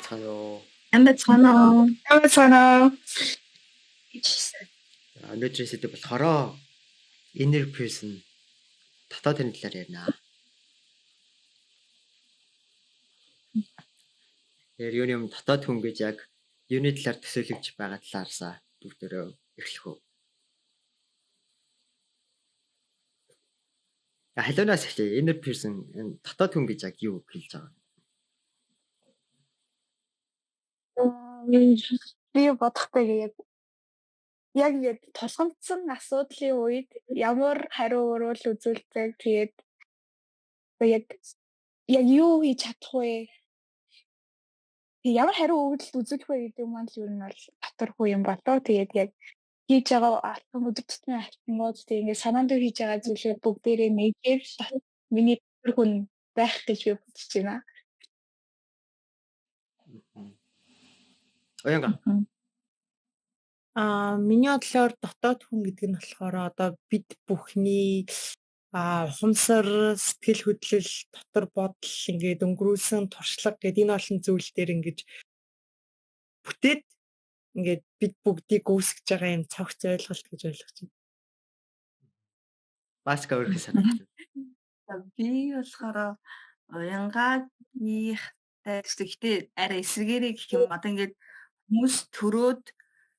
байцгаана. Амбацгаана. Өнөөдрийн сэдв болохоор inner person дотоод тань талаар ярина. Юуны юм дотоод хүн гэж яг юуны талаар төсөөлөгч байгаа талаарсаа бүгдөө эхлэх үү. Халуунаас ихтэй inner person дотоод хүн гэж яг юу хэлж байгаа? Би бодохтой яг толгомцсон асуудлын үед ямар хариу уруул үзүүлдэг тэгээд яг юу хийж чадах вэ? Ямар хариу үйлдэл үзүүлэх вэ гэдэг маань л ер нь бол дотор хүү юм болоо. Тэгээд яг хийж байгаа алхам өдөр тутмын алхмууд тэгээд ингээд санаанд хийж байгаа зүйлүүд бүгдээрээ нэгээр миний дотор хүн байх гэж би бодож байна. Оянга. Миний бодлоор дотоод хүн гэдэг нь болохоор одоо бид бүхний ухамсар, сэтгэл хөдлөл, дотор бодол ингээд өнгөрүүлсэн туршлага гэдэг энэ олон зүйл дээр ингэж бүтээд ингээд бид бүгдийг үүсгэж байгаа юм цогц ойлголт гэж ойлгож байна. Баска өөрөөр санагдав. Би болохоор уянгаатай гэхдээ арай эсэргээрээ гэх юм одоо ингээд хүмүүс төрөөд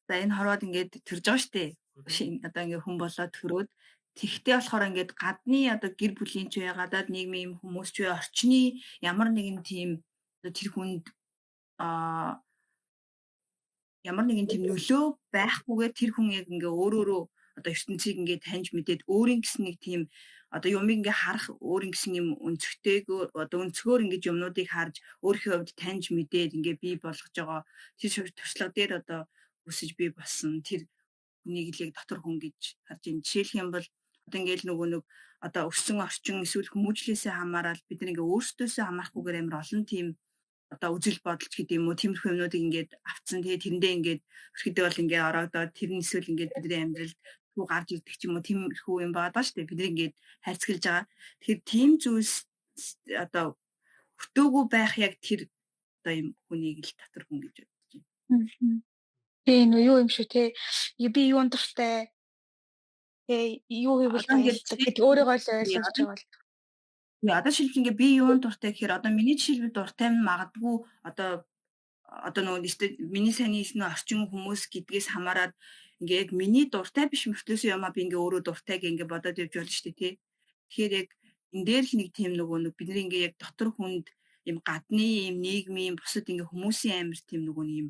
за энэ хорвоод ингээд төрж байгаа штэ. Одоо ингээд хүн болоод төрөөд тэгтээ болохоор ингээд гадны одоо гэр бүлийн ч бай гадаад нийгмийн хүмүүс ч бай орчны ямар нэгэн тийм тэр хүнд ямар нэгэн тийм нөлөө байхгүйгээр тэр хүн яг ингээ өөрөөрөө одоо ертөнцийг ингээ таньж мэдээд өөрийн гэсэн нэг тийм одоо юмыг ингээ харах өөрийн гэсэн юм өнцгтэйгээр одоо өнцгөр ингээ юмнуудыг харж өөрийнхөө хувьд таньж мэдээд ингээ бий болгож байгаа тэр туршлага дээр одоо үсэж бий болсон тэр хүнийг л яг дотор хүн гэж харж байна. Жишээлх юм бол одоо ингээл нөгөө нэг одоо өссөн орчин эсвэл хүмүүжлээсээ хамаарал бид нэг ингээ өөрсдөөсөө хамаарахгүйгээр амар олон тийм одоо үзэл бодолч гэдэг юм уу тиймэрхүү юмнуудыг ингээд авцсан тэгээ тэрэндээ ингээд өрхөдөө бол ингээд ороодоо тэр нь эсвэл ингээд бидний амьдралд хүү гарч ирдэг ч юм уу тиймэрхүү юм байгаа шүү дээ бид ингээд хайцгалж байгаа. Тэгэхээр тийм зүйлс одоо хөтөөгөө байх яг тэр одоо юм хүнийг л дотор хүн гэж бодож байна. Тийм юу юм шүү те би юунд дуртай юу хийвэл баярлдаг гэдэг өөрийгөө л ойлгож байгаа л. Одоо шилбэл ингээ би юунд дуртай гэхээр одоо миний жишээлбэл дуртай нь магадгүй одоо нөгөө миний сайн нийсний орчин хүмүүс гэдгээс хамаарат ингээ яг миний дуртай биш мөртлөөс юмаа би ингээ өөрөө дуртай гэнгээ бодоод явж болно шүү дээ тий. Тэгэхээр яг энэ дээр л нэг тийм нөгөө бидний ингээ яг дотор хүнд юм гадны юм нийгмийн бусад ингээ хүмүүсийн амир тийм нөгөө юм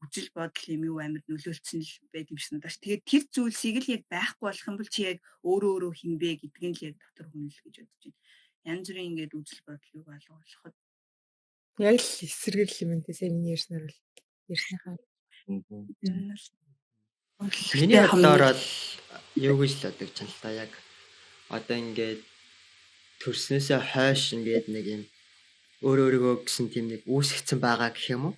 үжил бодол юм юу амир нөлөөлцсөн л байд юм шиг надад. Тэгээд тэр зүйлсийг л яг байхгүй болох юм бол чи яг өөрөө хинбэ гэдг нь л яг дотор хүн л гэж бодож байна. Янз бүрийн ингээд үзэл бодлыг ойлгоход яг л эсэргэл юм энэ сайн миний ярьснаар бол ярьсныхаа. Миний бодлоор юу гэж л бодож байна л та яг одоо ингээд төрснөөсөө хойш ингээд нэг юм өөрөөгөө гэсэн тийм нэг үүсгэсэн байгаа гэх юм уу?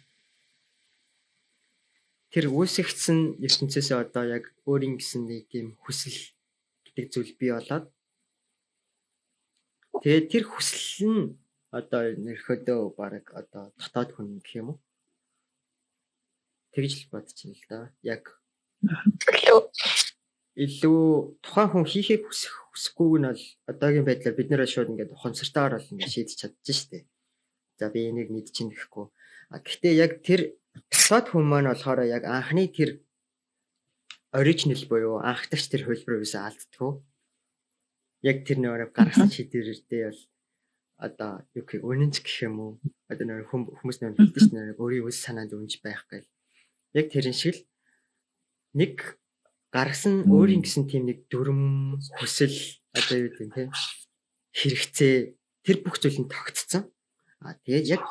Тэр үүсгэсэн ертөнцөөсөө одоо яг өөрийн гэсэн нэг тийм хүсэл гэдэг зүйл бий болоод тэгээд тэр хүсэл нь одоо нэрхөдөө баг одоо дотоод хүн гэх юм уу? Тэгж л бодож байна л да. Яг илүү тухайн хүн хийхийг хүсэхгүйг нь бол одоогийн байдлаар бид нэр шууд ингээд ухамсартайгаар бол ингээд шийдэж чадчих штеп. За би энийг мэдчихин гэхгүй. Гэхдээ яг тэр дотоод хүн маань болохоор яг анхны тэр оригинал буюу анхдагч тэр хөлбөрөөс алддаггүй. Яг тэр нөр гаргасан шийдвэртэй бол одоо юу гэх үнэнч гэх юм уу одоо нөр хүмүүс нөр хэлдэг ш нөр өөрийн үс санаанд үнж байх гэл яг тэрэн шиг л нэг гаргасан өөрийн гэсэн тийм нэг дүрм хүсэл одоо юу гэдэг тийм хэрэгцээ тэр бүх зүйл нь тогтцсон. Тэгээд яг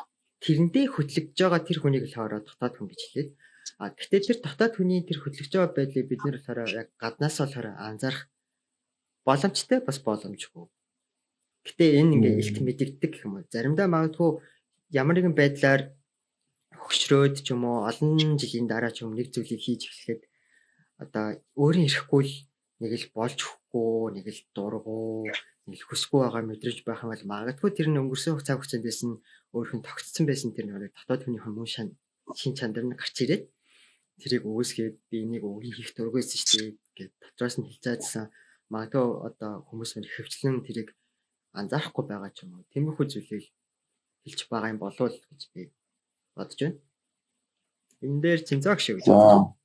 тэрэндээ хөтлөгдөж байгаа тэр хүнийг л хоороо дотоод хүн гэж хэлээд гэхдээ тэр дотоод хүний тэр хөтлөгдөж байгаа байдлыг бид нэр болохоор яг гаднаас болохоор анзаарах боломжтой бас боломжгүй. Гэтэ энэ ингээ илт мэдэгддэг гэх юм уу. Заримдаа магадгүй ямар нэгэн байдлаар хөшрөөд ч юм уу олон жилийн дараа ч юм нэг зүйлийг хийж эхлэхэд одоо өөрийн ирэхгүй л нэг л болж өгөхгүй, нэг л дургу, хүсэхгүй байгаа мэдрэж байх юм бол магадгүй тэр нь өнгөрсөн цаг хугацаанд нь өөрхөн тогтцсон байсан тэр нэг дотоод хүний хүмүүн шин чанар нь гарч ирээд тэрийг үүсгээд би энийг үгүй хийх дургүйсэн шүү дээ гэд дотроос нь хэлцаадсан магадгүй одоо хүмүүс мань хөвчлэн тэрийг анзаарахгүй байгаа ч юм уу. Тиймэрхүү зүйлийг хэлж байгаа юм болов уу гэж би бодож байна. Энэ дээр цэнцаг шиг гэж бодож байна.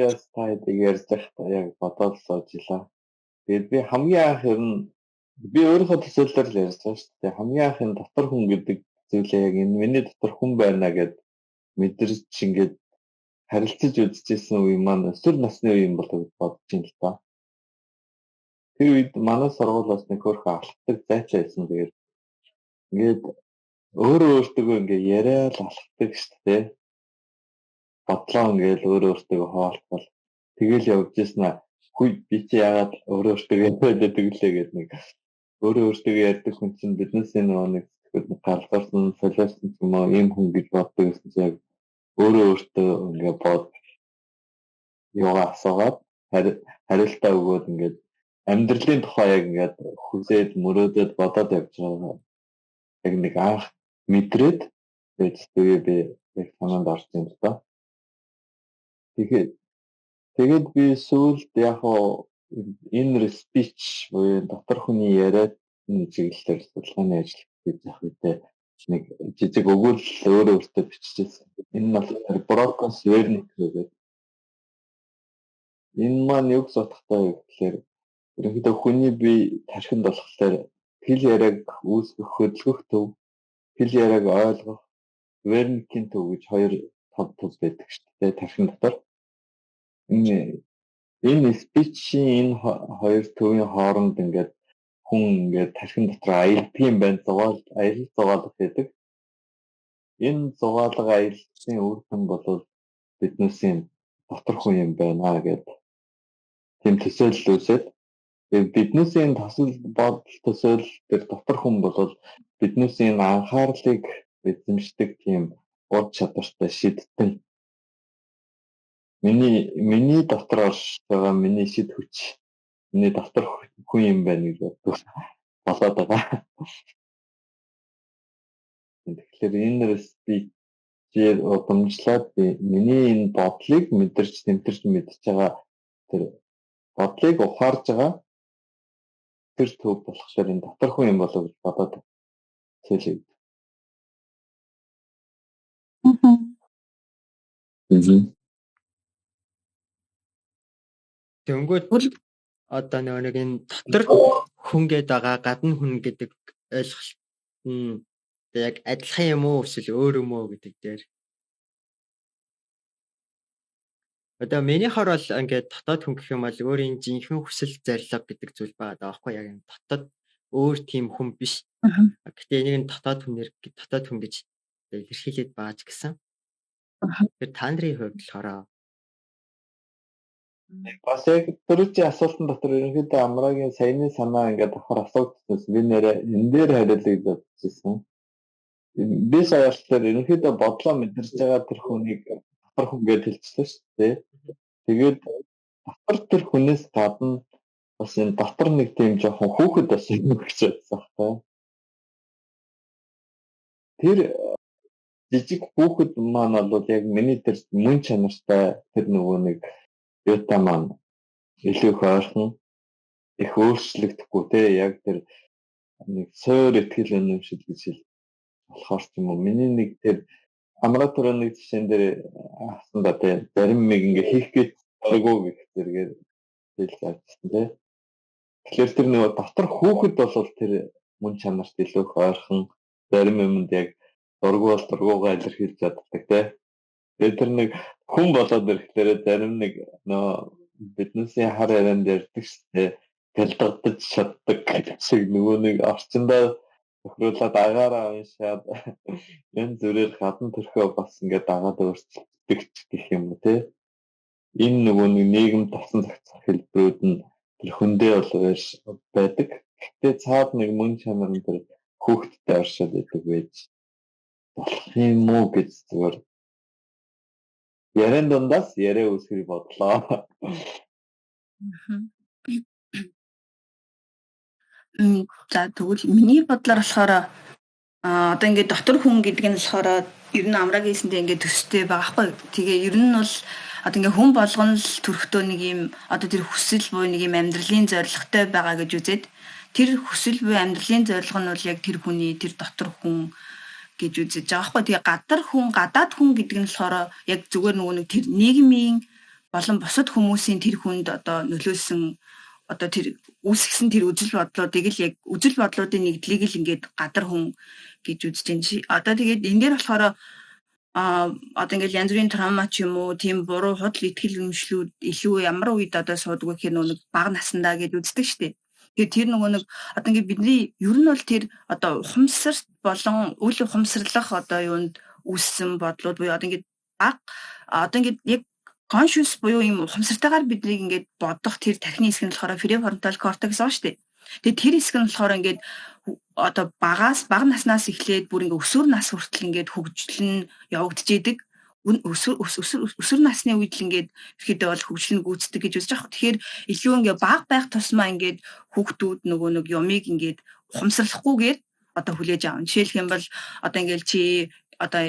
Яс таад ярьж байхдаа яг бодоод суужилаа. Тэгээд би хамгийн анх ер нь би өөрийнхөө төсөөллөөр л ярьж байгаа шүү дээ. Хамгийн анх энэ дотор хүн гэдэг зүйлээ яг энэ миний дотор хүн байна гэд мэдэрч ингээд харилцаж үзчихсэн үе маань өсвөр насны үе юм болов гэж бодож байна л да. Тэр үед манай сургуулиас нэг хөрхөн алхдаг зайтай байсан. Тэгээд ингээд өөрөө өөртөө ингээд яриад алхдаг шүү дээ. Бодлоо ингээд өөрөө өөртөө хаалтвал тэгэл явж ирсэн. Хүй би чи яагаад өөрөө өөртөө яриад тэглээ гэдэг нэг өөрөө өөртөө ярьдаг хүн чинь биднээс нэг галзарсан солиосон юм уу ийм хүн гэж боддог гэсэн чинь яг өөрөө өөртөө ингээд бод яваа асуугаад хариултаа өгөөд ингээд амьдралын тухай яг ингээд хүсээд мөрөөдөд бодоод явж байгаа. Яг нэг анх мэдрээд тэгээд би яг санаанд орсон юм л да. Тэгээд би сүүлд яг inner speech буюу дотор хүний яриад энэ чиглэлээр судалгааны ажил хийж явах үедээ нэг жижиг өгүүлэл өөрөө өөртөө биччихсэн. Энэ нь болохоор Brocos Wernicke гэдэг. Энэ маань юу гэж бодохтой вэ гэхээр ерөнхийдөө хүний бие тархинд болохоор хэл яриаг үүсгэх, хөдөлгөх төв, хэл яриаг ойлгох, Wernicke-ийн төв гэж хоёр төв байдаг шүү дээ тархин дотор. Энэ speech-ийн энэ хоёр төвийн хооронд ингээд хүн ингээд тархин дотор аялдаг юм байна. Аялал зугаалга гэдэг. Энэ зугаалга аяллаа үр дүн бол биднээсийн дотор хүн юм байна гэдэг тийм төсөөлөл үүсээд биднээсийн бодол төсөөлөл төр дотор хүн бол биднээсийн анхаарлыг эзэмшдэг тийм ур чадвартай шийдтэн. Миний дотор орж байгаа миний шид хүч миний дотор хүн юм байна гэж болоод байгаа. Тэгэхээр энэ speech-ээр удамжлаад миний энэ бодлыг мэдэрч тэмтэрч мэдж байгаа тэр бодлыг ухаарж байгаа тэр төв болохоор энэ дотор хүн юм болов гэж бодоод хэлээ. Тэнгүүд одоо нэг энэ дотор хүн гэдэг байгаа гадна хүн гэдэг ойлголт нь яг адилхан юм уу эсвэл өөр юм уу гэдэг дээр одоо миний хор бол ингээд дотоод хүн гэх юм бол өөрийн жинхэнэ хүсэл зорилго гэдэг зүйл байгаа даахгүй яг энэ дотоод өөр тийм хүн биш. Гэхдээ энийг нь дотоод хүн гэж илэрхийлээд байгаа ч гэсэн. Тэр та нарын хувьд болохоор бас яг түрүүчийн асуултан дотор ерөнхийдөө Амрагийн саяны санаа ингээд давхар асуугдчихсан. Би нэрээ энэ дээр хариулъя гэж бодчихсон. Би саяалтаар ерөнхийдөө бодлоо мэдэрч байгаа тэр хүнийг дотор хүн гэж хэлчихсэн шүү дээ. Тэгээд дотор тэр хүнээс гадна бас энэ дотор нэг тийм жоохон хүүхэд бас юм гэж бодсон байна. Тэр жижиг хүүхэд маань бол яг миний тэр мөн чанартай тэр нөгөө нэг юутай маань илүү их ойрхон их өөрчлөгдөхгүй те яг тэр нэг суур ихтгэл өнөмшил гэж хэл болохоор ч юм уу миний нэг тэр амратор нэг жишээн дээр авсан да те зарим нэг ингээ хийх гэж байгуу гэх зэрэгээр хэлж авчихсан те. Тэгэхээр тэр нөгөө дотор хүүхэд бол тэр мөн чанарт илүү их ойрхон зарим юмд яг дургуугаа илэрхийлж чаддаг те. Тэгээд тэр нэг хүн болоод ирэхлээр зарим нэг нөө биднээсээ хар ярианд ярьдаг шүү гэлдэгдэж чаддаг шиг нөгөө нэг орчиндөө тохируулаад агаараа уншаад энэ зүрээр гадна төрхөө бас ингээд дагаад өөрчлөгддөг гэх юм уу те. Энэ нөгөө нэг нийгэм тасан зохицох хэлбэрүүд нь тэр хүндээ бол байдаг. Гэхдээ цаад нэг мөн чанар нь тэр хүүхдтэй оршоод байдаг байж болох юм уу гэж зүгээр ярен дундаас яриа үсгэр бодлоо. За тэгвэл миний бодлоор болохоор одоо ингээд дотор хүн гэдэг нь болохоор ер нь амраг хийсэндээ ингээд төстэй байгаа хгүй. Тэгээ ер нь бол одоо ингээд хүн болгоно л төрөхдөө нэг юм одоо тэр хүсэл буюу нэг юм амьдралын зорилготой байгаа гэж үзээд тэр хүсэл буюу амьдралын зорилго нь бол яг тэр хүний тэр дотор хүн гэж үзэж байгаа хгүй. Тэгээ гадаад хүн гэдэг нь болохоор яг зүгээр нөгөө нэг тэр нийгмийн болон бусад хүмүүсийн тэр хүнд одоо нөлөөлсөн одоо тэр үүсгэсэн тэр үзэл бодлуудыг л яг үзэл бодлуудын нэгдлийг л ингээд гадар хүн гэж үзэж байна чи. Одоо тэгээд энэ дээр болохоор одоо ингээд янз бүрийн траума ч юм уу тийм буруу худал итгэл үнэмшлүүд илүү ямар үед одоо суудаг гэхээр нэг бага насандаа гэж үздэг штеп. Тэгээд тэр нөгөө нэг одоо ингээд бидний ер нь бол тэр одоо ухамсарт болон үл ухамсарлах одоо юунд үүссэн бодлууд буюу одоо ингээд бага одоо ингээд яг conscious буюу юм ухамсартайгаар биднийг ингээд бодох тэр тархины хэсэг нь болохоор prefrontal cortex аа штэ. Тэгээд тэр хэсэг нь болохоор ингээд одоо бага наснаас эхлээд бүр ингээд өсвөр нас хүртэл ингээд хөгжлөн явагдчихэдэг. Өсвөр насны үед л ингээд ихэд бол хөгжлөн гүйцэтгэх гэж үзэж байгаа. Тэгэхээр илүү ингээд бага байх тусмаа ингээд хүүхдүүд нөгөө нэг юмыг ингээд ухамсарлахгүйгээр одоо хүлээж аавна. Жишээлх юм бол одоо ингээд чи одоо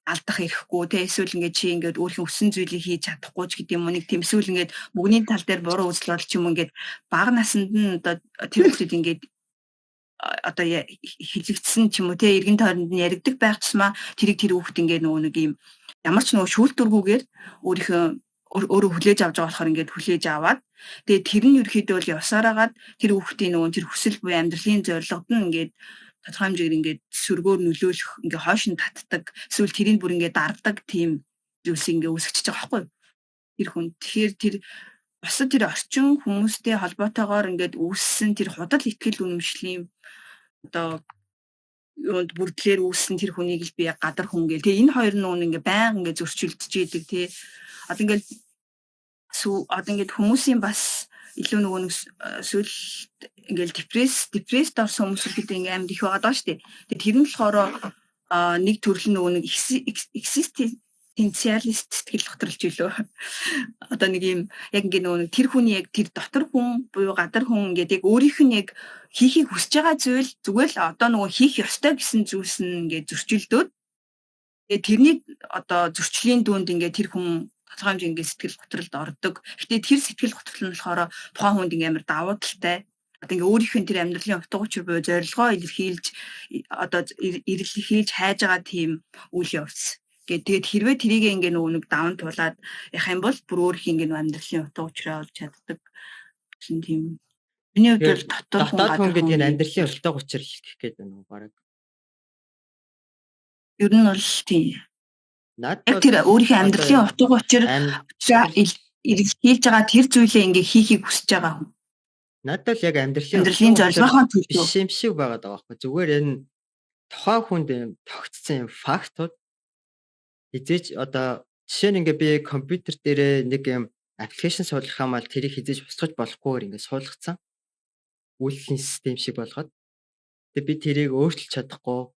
алдах ирэхгүй те эсвэл ингээд чи ингээд өөрхийн өссөн зүйлийг хийж чадахгүй ч гэдэг юм уу нэг тийм эсвэл ингээд бүгний тал дээр буруу үзэл бодол ч юм ингээд бага наснд нь одоо тэр хүмүүс ингээд одоо хилэгдсэн ч юм уу те эргэн тойронд нь яригдаг байх тусмаа тэр хүүхд ингээд нөгөө нэг юм ямар ч нөгөө шүүлтүргүүгээр өөрөө хүлээж авч байгаа болохоор ингээд хүлээж аваад тэгээд тэр нь ерөөхдөө бол явсараагаад тэр хүүхдийн нөгөө тэр хүсэл буй амьдралын зорилгод нь ингээд тодорхой хэмжээгээр ингээд сөргөөр нөлөөлөх ингээд хойш нь татдаг эсвэл тэрийг бүр ингээд дардаг тийм зүйлс ингээд үүсгэж байгаа байхгүй тэр хүн. Тэгэхээр тэр босод тэр орчин хүмүүстэй холбоотойгоор ингээд үүссэн тэр худал итгэл үнэмшлийн одоо юунд бүрдлэр үүссэн тэр хүнийг л би яг гадар хүн гэл. Тэгээ энэ хоёр нь ингээд байнга ингээд зөрчилдөж идэг тий. Одоо ингээд хүмүүсийн бас илүү нөгөө нэг эсвэл ингээл депресд орсон хүмүүс гэдэг ингээм амьд их байгаа даа штэ. Тэгээ тэр нь болохоор нэг төрлийн нөгөө нэг existentialist сэтгэл хөдлөлч үлээ. Одоо нэг юм яг ингээ нөгөө тэр хүний яг тэр дотор хүн буюу гадар хүн ингээд яг өөрийнх нь яг хийхийг хүсэж байгаа зүйл зүгээр л одоо нөгөө хийх ёстой гэсэн зүйлс нь ингээд зөрчилдөөд тэгээ тэрний одоо зөрчлийн дүнд ингээд тэр хүн тодорхой хэмжээний ингээд сэтгэл хөдлөлд ордог. Гэтэ тэр сэтгэл хөдлөл нь болохоор тухайн хүнд ингээд амар давуу талтай. Одоо ингээ өөрийнх нь тэр амьдралын утга учир буюу зорилгоо илэрхийлж одоо илэрхийлж хайж байгаа тийм үйл явц. Тэгээд хэрвээ тэрийг ингээ нөгөө нэг даван туулаад явах юм бол бүр өөрийнх ингээ амьдралын утга учираа олж чаддаг гэсэн тийм. Миний хувьд бол дотор хүн гэдэг нь амьдралын утга учир гэх гээд байна уу баг. Ер нь бол тийм. Надад тэр өөрийнхөө амьдралын утга учир илэрхийлж байгаа тэр зүйлээ ингээ хийхийг хүсэж байгаа хүн. Надад л яг амьдралын зорилгын төлөө биш юм шиг байгаад байгаа байхгүй. Зүгээр энэ тухайн хүнд тогтцсон фактууд хизээч одоо жишээ нь ингээ би компьютер дээрээ нэг юм аппликейшн суулгах юм бол тэрийг хизээж устгаж болохгүйгээр ингээ суулгацсан. Үйлдлийн систем шиг болгоод. Тэгээ би тэрийг өөрчилж чадахгүй.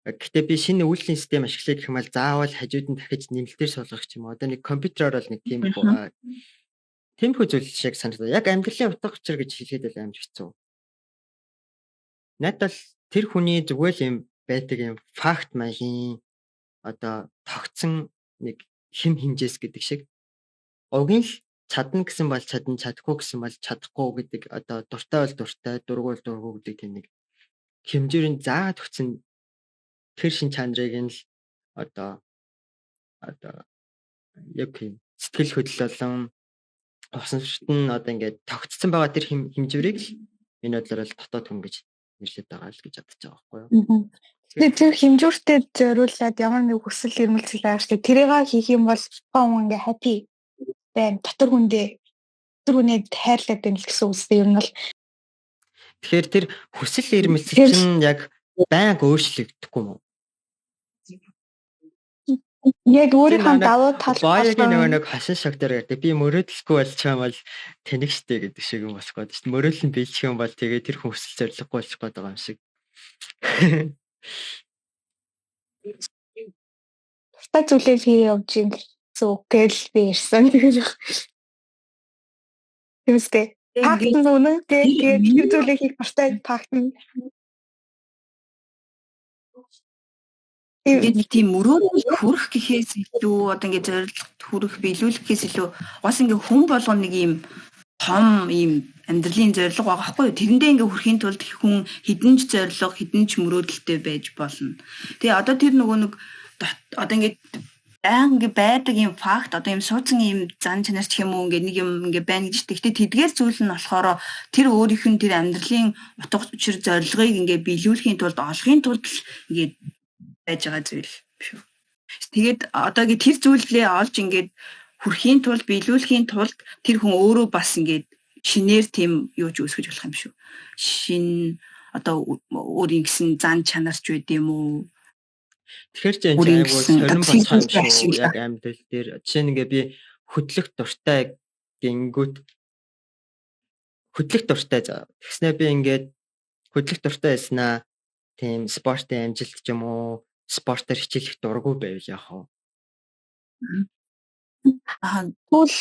Гэхдээ би шинэ үйлдлийн систем ашиглая гэх юм бол заавал хажууд нь дахиж нэмэлтээр суулгах ч юм уу. Одоо нэг компьютероор бол нэг тийм тиймэрхүү зүйл шиг санагдав. Яг амьдралын утга учир гэж хэлээд л амар хэцүү. Надад л тэр хүний зүгээр л юм байдаг юм факт маягийн одоо тогтсон нэг хэм хэмжээс гэдэг шиг. Уг нь л чадна гэсэн бол чадна, чадахгүй гэсэн бол чадахгүй гэдэг одоо дуртай бол дуртай, дургүй бол дургүй гэдэг тийм нэг хэмжээрийн заагаад өгсөн тэр шин чанарыг нь л одоо яг сэтгэл хөдлөл болон усамшигт нь одоо ингээд тогтцсон байгаа тэр хэмжүүрийг л энэ бодлоор л дотоод хүн гэж нэрлэдэг байгаа л гэж бодож байгаа байхгүй юу. Тэгэхээр тэр хэмжүүртэй зориулаад ямар нэг хүсэл эрмэлзэл байгаа шүү дээ. Тэрийг хийх юм бол хүн ингээ happy байна. Дотор хүнээ хайрлаад байна л гэсэн үгтэй юм бол. Тэгэхээр тэр хүсэл эрмэлзэл чинь яг байнга өөрчлөгдөхгүй юм уу? Яг өөрийнхөө давуу тал баягийн нэг хашин шогтоор гэдэг. Би мөрөөдөлгүй болж байгаа бол тэнэг штэ гэдэг шиг юм болох гээд шүү дээ. Мөрөөлн биелчих юм бол тэгээ тэр хүн хүсэл зорилгогүй болчих гээд байгаа юм шиг. Дуртай зүйлээ хий явж юм зүгэл би ирсэн. Тэгвэл Факт нь үнэн тэгээд тэр зүйлийг хийх дуртай факт нь. Ингээд нэг тийм мөрөөдөл хүрэх гэхээс илүү одоо ингээд зорилгот хүрэх биелүүлэхээс илүү бас ингээд хүн болгоно нэг юм том ийм амьдралын зорилго байгаа байхгүй юу? Тэрэндээ ингээд хүрэхийн тулд хүн хідэн ч зорилго, хідэн ч мөрөөдөлтэй байж болно. Тэгээ одоо тэр нөгөө нэг одоо ингээд ингээ байдаг юм факт одоо юм суудсан юм зан чанар ч юм уу ингээ нэг юм ингээ байна гэж. Тэгтээ тэдгээр зүйл нь болохоор тэр өөрийнх нь тэр амьдралын утга учир зорилгыг ингээ биелүүлэхийн тулд олохын тулд ингээ байж байгаа зүйл шүү. Тэгээд одоо ингээ тэр зүйлээ олж ингээ хүрэхийн тулд биелүүлэхийн тулд тэр хүн өөрөө бас ингээ шинээр тийм юу ч үүсгэж болох юм шүү. Шин одоо өөрийн гэсэн зан чанарч байд юм уу? Тэгэхээр ч энэ айгуу сонирн болсон юм шүү. Яг амьдрал дээр жишээ нь ингээ би хөдлөх дуртай гингүүт хөдлөх дуртай заа. Тэгснэ би ингээд хөдлөх дуртай байснаа тийм спортын амжилт ч юм уу спортоор хичээлэх дурггүй байвал яах вэ? Тэгвэл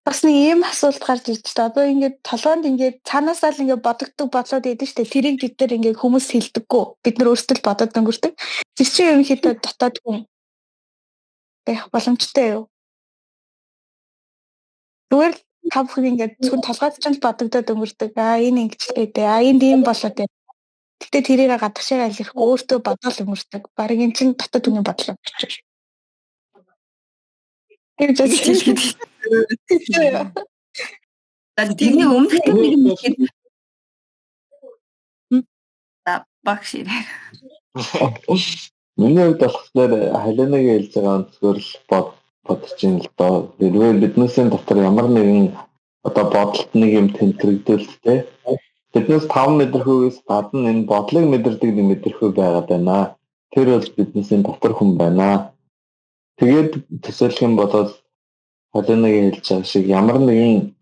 бас нэг ийм асуулт гарч ирж та. Одоо ингээд толгойд ингээд цаанаасаа л ингээд бодогддог бодлоод идэв штэ. Тэрийг бид нар ингээд хүмүүс хэлдэггүй. Бид нар өөрсдөө л бодоод өнгөрдөг. Тэр чинь ерөнхийдөө дотоод хүн байх боломжтой юу? Зүгээр та бүхэн ингээд зөвхөн толгойд ч л бодогдоод өнгөрдөг. Энэ ингэж л гэдэг. Энэ ийм болоод байна. Гэтэ тэрийг гадагшаа илэрхгүй өөртөө бодоод өнгөрдөг. Бараг энэ чинь дотоод хүний бодлоо болчих. Тэр зөвхөн тэрний өмнөх нэг юм ихэд багш ирээ. Миний хувьд болохоор халинаг хэлж байгаа өнцгөр л бодож ин л доо. Тэрвээ биднээсээ дотор ямар нэгэн одоо бодолт нэг юм тэнцвэрдүүлэлтэй. Биднээс 5 мэдрэхүйгээс гадна энэ бодлыг мэдэрдэг нэг мэдрэхүй байгаад байна. Тэр бол биднээсээ дотор хүн байна. Тэгээд төсөөлөх юм бол халинаг хэлж байгаа шиг ямар нэгэн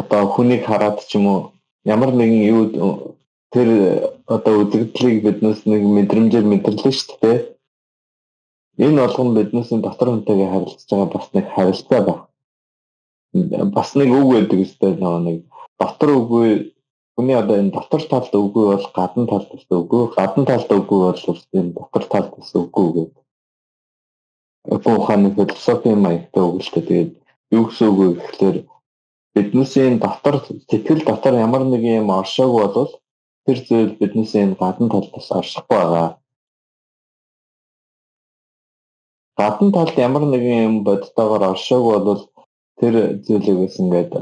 одоо хүнийг хараад ч юм уу ямар нэгэн юу тэр одоо үзэгдлийг биднээс нэг мэдрэмжээр мэдэрлээ шүү дээ. Энэ болгон биднээс дотор хүнтэйгээ харилцаж байгаа бас нэг харилцаа байна. Бас нэг үг байдаг үстэй нэг дотор үгүй хүний одоо энэ дотор талд үгүй бол гадна талд үгүй, гадна талд үгүй бол энэ дотор талд үгүй гэдэг. Ухааны философийн маягтай өгүүлэлтэй. Тэгээд юу гэсэн үг вэ гэхээр биднээсээ дотор сэтгэл дотор ямар нэг юм оршоог бол тэр зүйл биднээсээ гадна талдаас оршихгүй байгаа. Гадна талд ямар нэгэн юм бодтойгоор оршоог бол тэр зүйлээс ингээд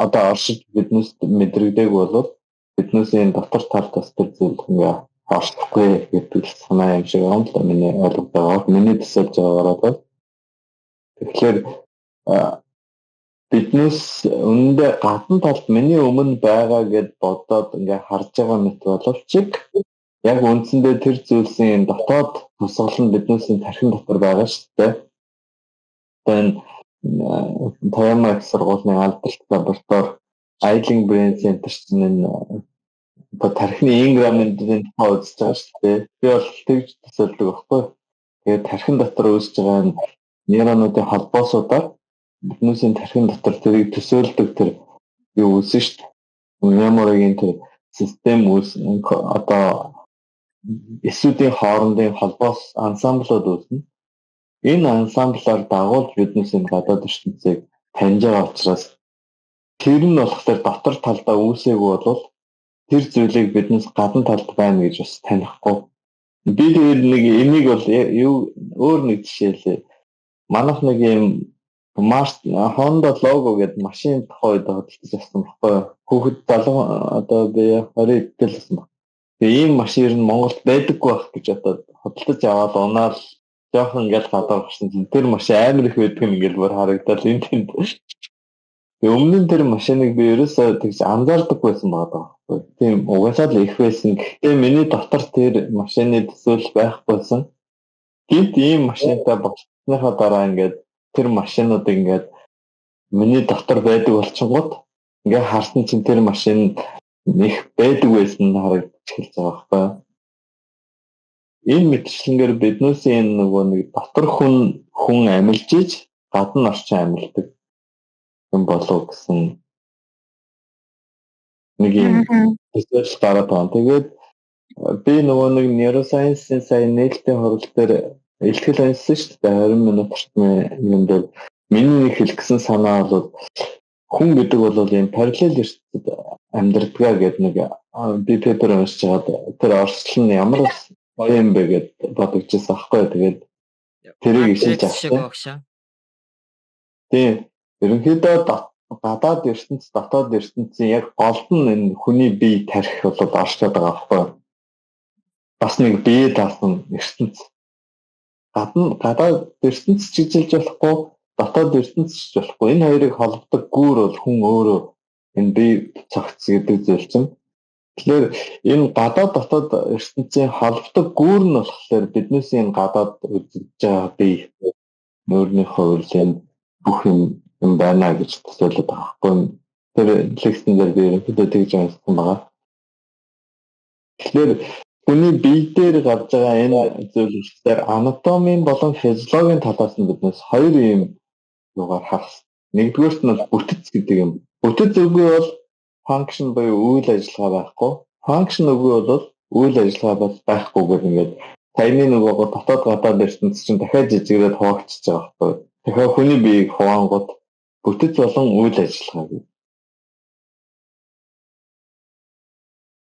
одоо оршиж биднээс мэдрэгдэг бол биднээсээ дотор талдаас тэр зүйл ингээд оршихгүй гэдэг санаа юм шиг юм л миний ойлгодог. Миний төсөөлж байгаагаар бол тэгэхээр биднээс үнэндээ гадна талд миний өмнө байгаа гэд бодоод ингээ харж байгаа мэт боловч яг үндсэндээ тэр зүйлсийн дотоод тусгал нь биднээс тархин дотор байгаа шүү дээ. Тэгээд Тояма их сургуулийн алдарт лаборатори Eiling Brain Center чинь тархины инграмментийн тухай үзэж байгаа шүү дээ. Би бол тэгж төсөөлдөг байхгүй. Тэгээд тархин дотор үүсэж байгаа нейронуудын холбоосуудаар биднээсээ тархин дотор тэрийг төсөөлдөг тэр юу үүсэн шүү дээ. Меморигийн тэр систем одоо эсүүдийн хоорондын холбоос ансамблууд үүснэ. Энэ ансамблаар дагуулж биднээсээ гадаад ертөнцийг таньж байгаа учраас тэр нь болохоор дотор талдаа үүсээгүй бол тэр зүйлийг биднээс гадна талд байна гэж бас танихгүй. Би тэр нэг энийг бол юу өөр нэг жишээлээ. Манайх нэг юм Honda logo гэдэг машин тухайд хөдөлж авсан байхгүй. Хүүхэд залуу одоо би 20 дэлсэн баг. Тэгээ ийм машин нь Монголд байдаггүй байх гэж одоо хөдөлж аваад унаал жоохон ингээл гадаа гарсан чинь тэр машин амар их байдаг юм ингээл бүр харагдаад энэ тэнд. Тэгээ өмнө нь тэр машиныг би ерөөсөө тэгж анзаардаг байсан байгаа. Тийм угаасаа л их байсан. Гэхдээ миний дотор тэр машины төсөөл байхгүйсэн. Гэвч ийм машинтай болсныхаа дараа ингээд тэр машинууд ингээд миний дотор байдаг болчихгоот ингээд харсан чинь тэр машин их байдаг байсан харагдаж эхэлж байгаа байхгүй. Энэ мэтчлэнгээр биднээс энэ нөгөө нэг дотор хүн амилж иж гадна орчин амилдаг юм болов гэсэн Нэг юм төсөөлөл гараад байгаа. Тэгээд би нөгөө нэг neuroscience-ийн сая нээлттэй хурал дээр илтгэл ажилласан шүү дээ. 20 минут орчмын юм дээр миний нэг хэлсэн санаа бол хүн гэдэг бол ийм параллел ертөнцид амьдрдгаа гэдэг нэг би пепер уншиж байгаа. Тэр орчлол нь ямар гоё юм бэ гэд бодогдчихсан аахгүй. Тэгээд тэрийг ишиж авсан. Тийм. Ерөнхийдөө гадаад ертөнц, дотоод ертөнцийн яг гол нь энэ хүний бие тарих бол оршоод байгаа аахгүй. Бас нэг бие даасан ертөнц. Гадаад ертөнц чиглэж болохгүй, дотоод ертөнц ч болохгүй. Энэ хоёрыг холбодог гүүр бол хүн өөрөө энэ бие цогц гэдэг зүйл чинь. Тэгэхээр энэ гадаад дотоод ертөнцийн холбодог гүүр нь болохоор биднээс энэ гадаад үзэж байгаа бие өөрийнхөө үрлэн бүх юм байна гэж төсөөлөд байгаа байхгүй. Тэр лекцэн дээр би ерөнхийдөө тэгж ойлгосон байгаа. Тэгэхээр хүний бие дээр гарч байгаа энэ зүйлсээр анатомийн болон физиологийн талаас нь биднээс хоёр юм юугаар харах. Нэгдүгээрт нь бол бүтэц гэдэг юм. Бүтэц үгүй бол function буюу үйл ажиллагаа байхгүй. Function үгүй бол үйл ажиллагаа байхгүй гэх ингээд таны нөгөө дотоод гадаад ертөнц чинь дахиад жижигрээд хуваагдчихж байгаа байхгүй. Тэгэхээр хүний биеийг хуваангууд бүтэц болон үйл ажиллагаа гэдэг.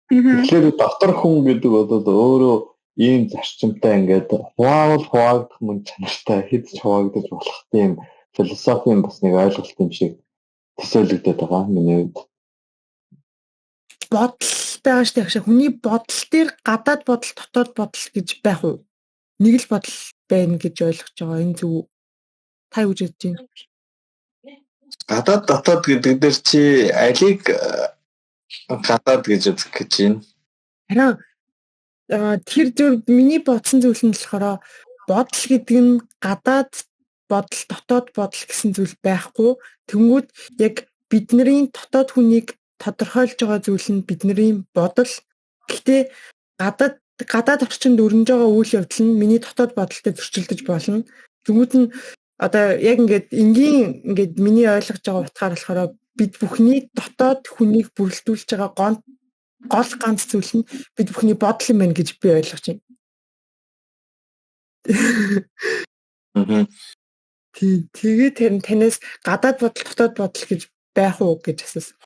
Тэгэхээр дотор хүн гэдэг бол өөрөө ийм зарчимтай ингээд хуваагдах мөн чанартай хэд ч хуваагдаж болох тийм философийн бас нэг ойлголт юм шиг төсөөлөгдөд байгаа миний хувьд. Бодол байгаа шүү дээ. Хүний бодол дээр гадаад бодол, дотоод бодол гэж байх уу? Нэг л бодол байна гэж ойлгож байгаа. Энэ зөв та юу гэж бодож байна? Гадаад дотоод гэдэг дээр чи алиг гадаад гэж үзэх гэж байна. Харин тэр зөв миний бодсон зүйл нь болохоор бодол гэдэг нь гадаад бодол, дотоод бодол гэсэн зүйл байхгүй. Тэнгүүд яг бидний дотоод хүнийг тодорхойлж байгаа зүйл нь бидний бодол. Гэхдээ гадаад орчинд өрнөж байгаа үйл явдал нь миний дотоод бодолтой зөрчилдөж болно. Тэнгүүд нь одоо яг энгийн миний ойлгож байгаа утгаар болохоор бид бүхний дотоод хүнийг бүрэлдүүлж байгаа гол ганц зүйл нь бид бүхний бодол юм байна гэж би ойлгож байна. Тэгээд танаас гадаад бодол, дотоод бодол гэж байх уу гэж асуусан.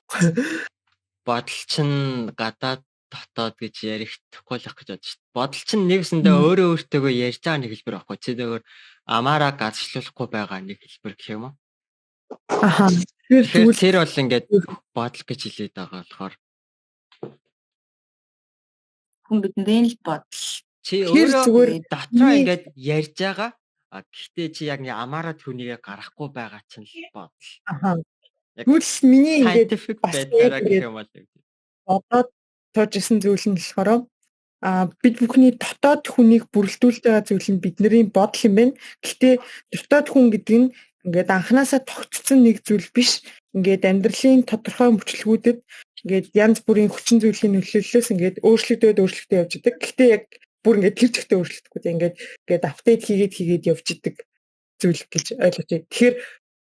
Бодол чинь гадаад дотоод гэж ярихгүй л ах гэж бодож шүү. Бодол чинь нэгсэндээ өөрөө өөртөө ярьж байгаа нэг хэлбэр байхгүй. Чи зөвөр амаараа газчлуулахгүй байгаа нэг хэлбэр гэх юм уу? Аха. Тэр бол ингээд бодол гэж хэлээд байгаа болохоор хүн бидний л бодол. Чи өөрөө дотроо ингээд ярьж байгаа. Гэхдээ чи яг нэг амаараа түүнийгээ гаргахгүй байгаа чинь л бодол. Аха. Тэгвэл миний ингээд байдлаараа гэх юм бол бодоод тоожсэн зүйл нь болохоор бид бүхний дотоод хүнийг бүрэлдүүлж байгаа зүйл нь бидний бодол юм байна. Гэхдээ дотоод хүн гэдэг нь ингээд анханасаа тогтцсон нэг зүйл биш. Ингээд амьдралын тодорхой мөчлгүүдэд ингээд янз бүрийн хүчин зүйлийн нөлөөллөөс ингээд өөрчлөгдөд явж идэг. Гэхдээ яг бүр ингээд тэр зэгтээ өөрчлөгдөхгүй. Ингээд апдейт хийгээд явж идэг зүйл гэж ойлгож байна. Тэгэхээр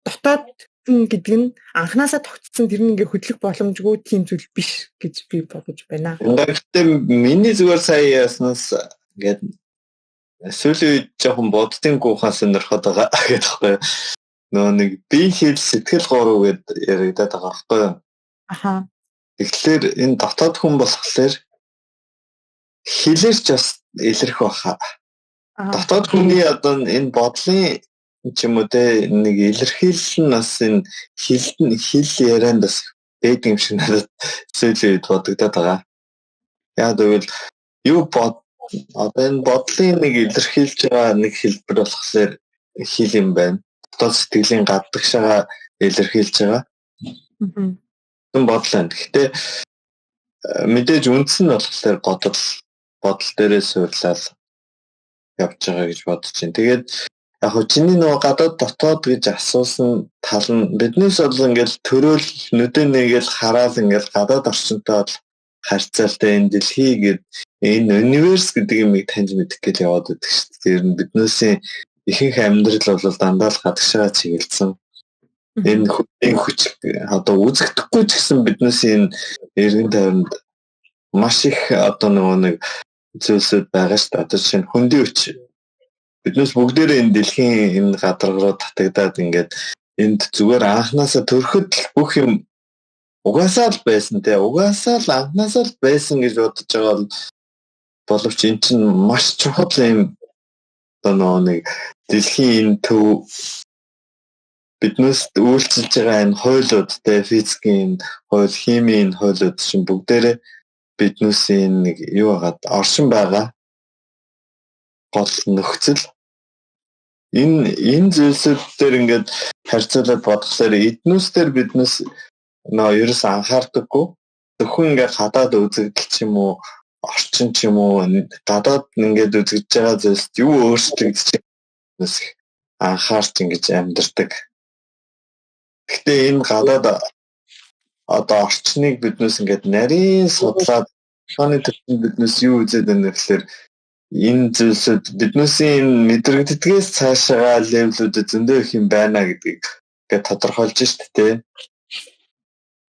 дотоод гэдэг нь анханасаа тогтцсон тэр нь ингээ хөдлөх боломжгүй тийм зүйл биш гэж би бодож байна. Гэхдээ миний зүгээр сая яснаас ингээд сүүлийн үед жоохон боддгийн гуйхаа сонирхоод байгаа гэдэг. Нөө нэг бие хэл сэтгэл гурав гэд яригадаад байгаа байхгүй юу? Аха. Тэгэхээр энэ дотоод хүн болохоор хэлэрч бас илэрх баха. Дотоод хүний одоо энэ бодлын ч юм уу те нэг илэрхийлэл нь бас энэ хэл ярианд бас байдаг юм шиг надад сүүлийн үед бодогдоод байгаа. Яг тэгвэл юу одоо энэ бодлын нэг илэрхийлж байгаа нэг хэлбэр болохоор хэл юм байна. Дотоод сэтгэлийн гадагшаага илэрхийлж байгаа. Түн бодол байна. Гэхдээ мэдээж үндс нь болохоор бодол дээрээ суурлал явж байгаа гэж бодож байна. Тэгээд яг хөө чиний нөгөө гадаад дотоод гэж асуусан тал нь биднээс бол ингээл төрөөл нүдэн нэгэл хараад ингээл гадаад орчинтой бол харьцaalтай энэ дэлхий гээд энэ универс гэдэг юмыг таньж мэдэх гэж яваад байдаг шүү дээ. Тэр нь биднээс ихэнх амьдрал бол дандаа л гадагшаа чиглэлсэн. Энэ хүч одоо үзэгдэхгүй ч гэсэн биднээс энэ эргэн тойронд маш их одоо нөгөө нэг зүйлсүүд байгаа шүү дээ. Одоо жишээ нь хөндий өч биднээс бүгдээрээ энэ дэлхийн энэ гадар руу татагдаад ингээд энд зүгээр анханасаа төрөхөд л бүх юм угаасаа л байсан те. Угаасаа л анханасаа л байсан гэж бодож байгаа боловч эн чинь маш чухал юм одоо нөгөө нэг дэлхийн энэ төв биднээс үйлчилж байгаа энэ хуулиуд те физикийн хууль, химийн хуулиуд чинь бүгдээрээ биднээс нэг юу хагаад оршин байгаа гол нөхцөл энэ зүйлсүүд дээр ингээд харьцуулаад бодглохлоор эднүүс дээр биднээс нөө ерөөс анхаардаггүй зөвхөн ингээд гадаад үзэгдэл ч юм уу орчин ч юм уу гадаад ингээд үзэгдэж байгаа зүйлс юу өөрчлөгдөж байгааг анхаарч ингэж амьдардаг. Гэхдээ энэ гадаад одоо орчныг биднээс ингээд нарийн судлаад тооны төвчөнд биднээс юу үзээд байна гэхээр энэ зүйлсүүд биднээс энэ мэдрэгддгээс цаашаа левелүүдэд зөндөө их юм байна гэдгийг ингээд тодорхойлж штэ тэ.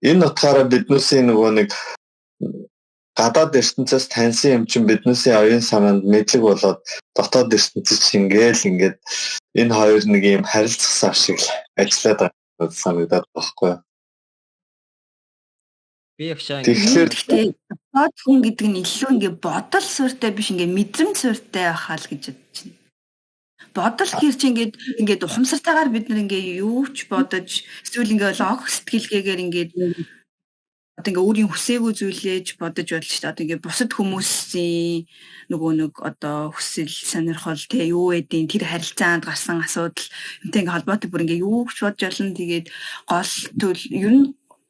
Энэ утгаараа биднээс нөгөө нэг гадаад ертөнцөөс таньсан юм чинь биднээс оюун санаанд мэдлэг болоод дотоод ертөнцөд шингээл ингээд энэ хоёр нэг юм харилцах шиг ажиллаад байгаа санагдаад байхгүй юу? Би явшаа Тэгэхээр дотоод хүн гэдэг нь илүү ингээ бодол суурьтай биш ингээ мэдрэмж суурьтай байхаа л гэж бодож байна. Бодол хэр чи ингээд ухамсартайгаар бид нар ингээ юу ч бодож эсвэл ингээ лог сэтгэлгээгээр ингээд одоо ингээ өөрийн хүсээгүй зүйлээж бодож болж шүү дээ. Одоо ингээ бусад хүмүүсийн нөгөө нэг одоо хүсэл сонирхол те юу эдийн тэр харилцаанд гарсан асуудал юмтай ингээ холбоотой бүр ингээ юу ч бодож олно. Тэгээд гол төл ер нь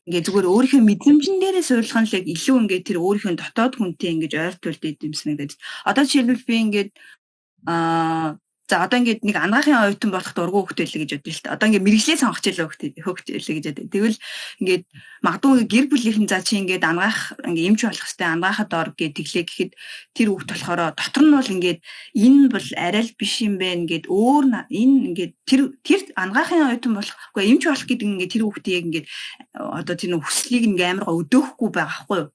ингээ зүгээр өөрийнхөө мэдрэмжэн дээрээ суйрлах нь л яг илүү ингээ тэр өөрийнхөө дотоод хүнтэй ингээ ойртуулд идэм санагдаад. Одоо жишээлбэл би ингээ за одоо ингээд нэг ангаахын оюутан болох дургу хөхтэй л гэж бодъё л та. Одоо ингээд мэрэгжлээ сонгох чийлээ хөхтэй л гэж бодъё. Тэгвэл ингээд магадгүй гэр бүлийнхэн за чи ингээд ангаах ингээд эмч болох хэвээр ангаахад ор гэж тэглээ гэхэд тэр хүүхд болохоор дотор нь бол ингээд энэ бол арай л биш юм байна ингээд өөр энэ ингээд тэр ангаахын оюутан болохгүй эмч болох гэдэг ингээд тэр хүүхдээ яг ингээд одоо тэр хүслийг ингээд амар гоо өдөөхгүй байгаа байхгүй юу?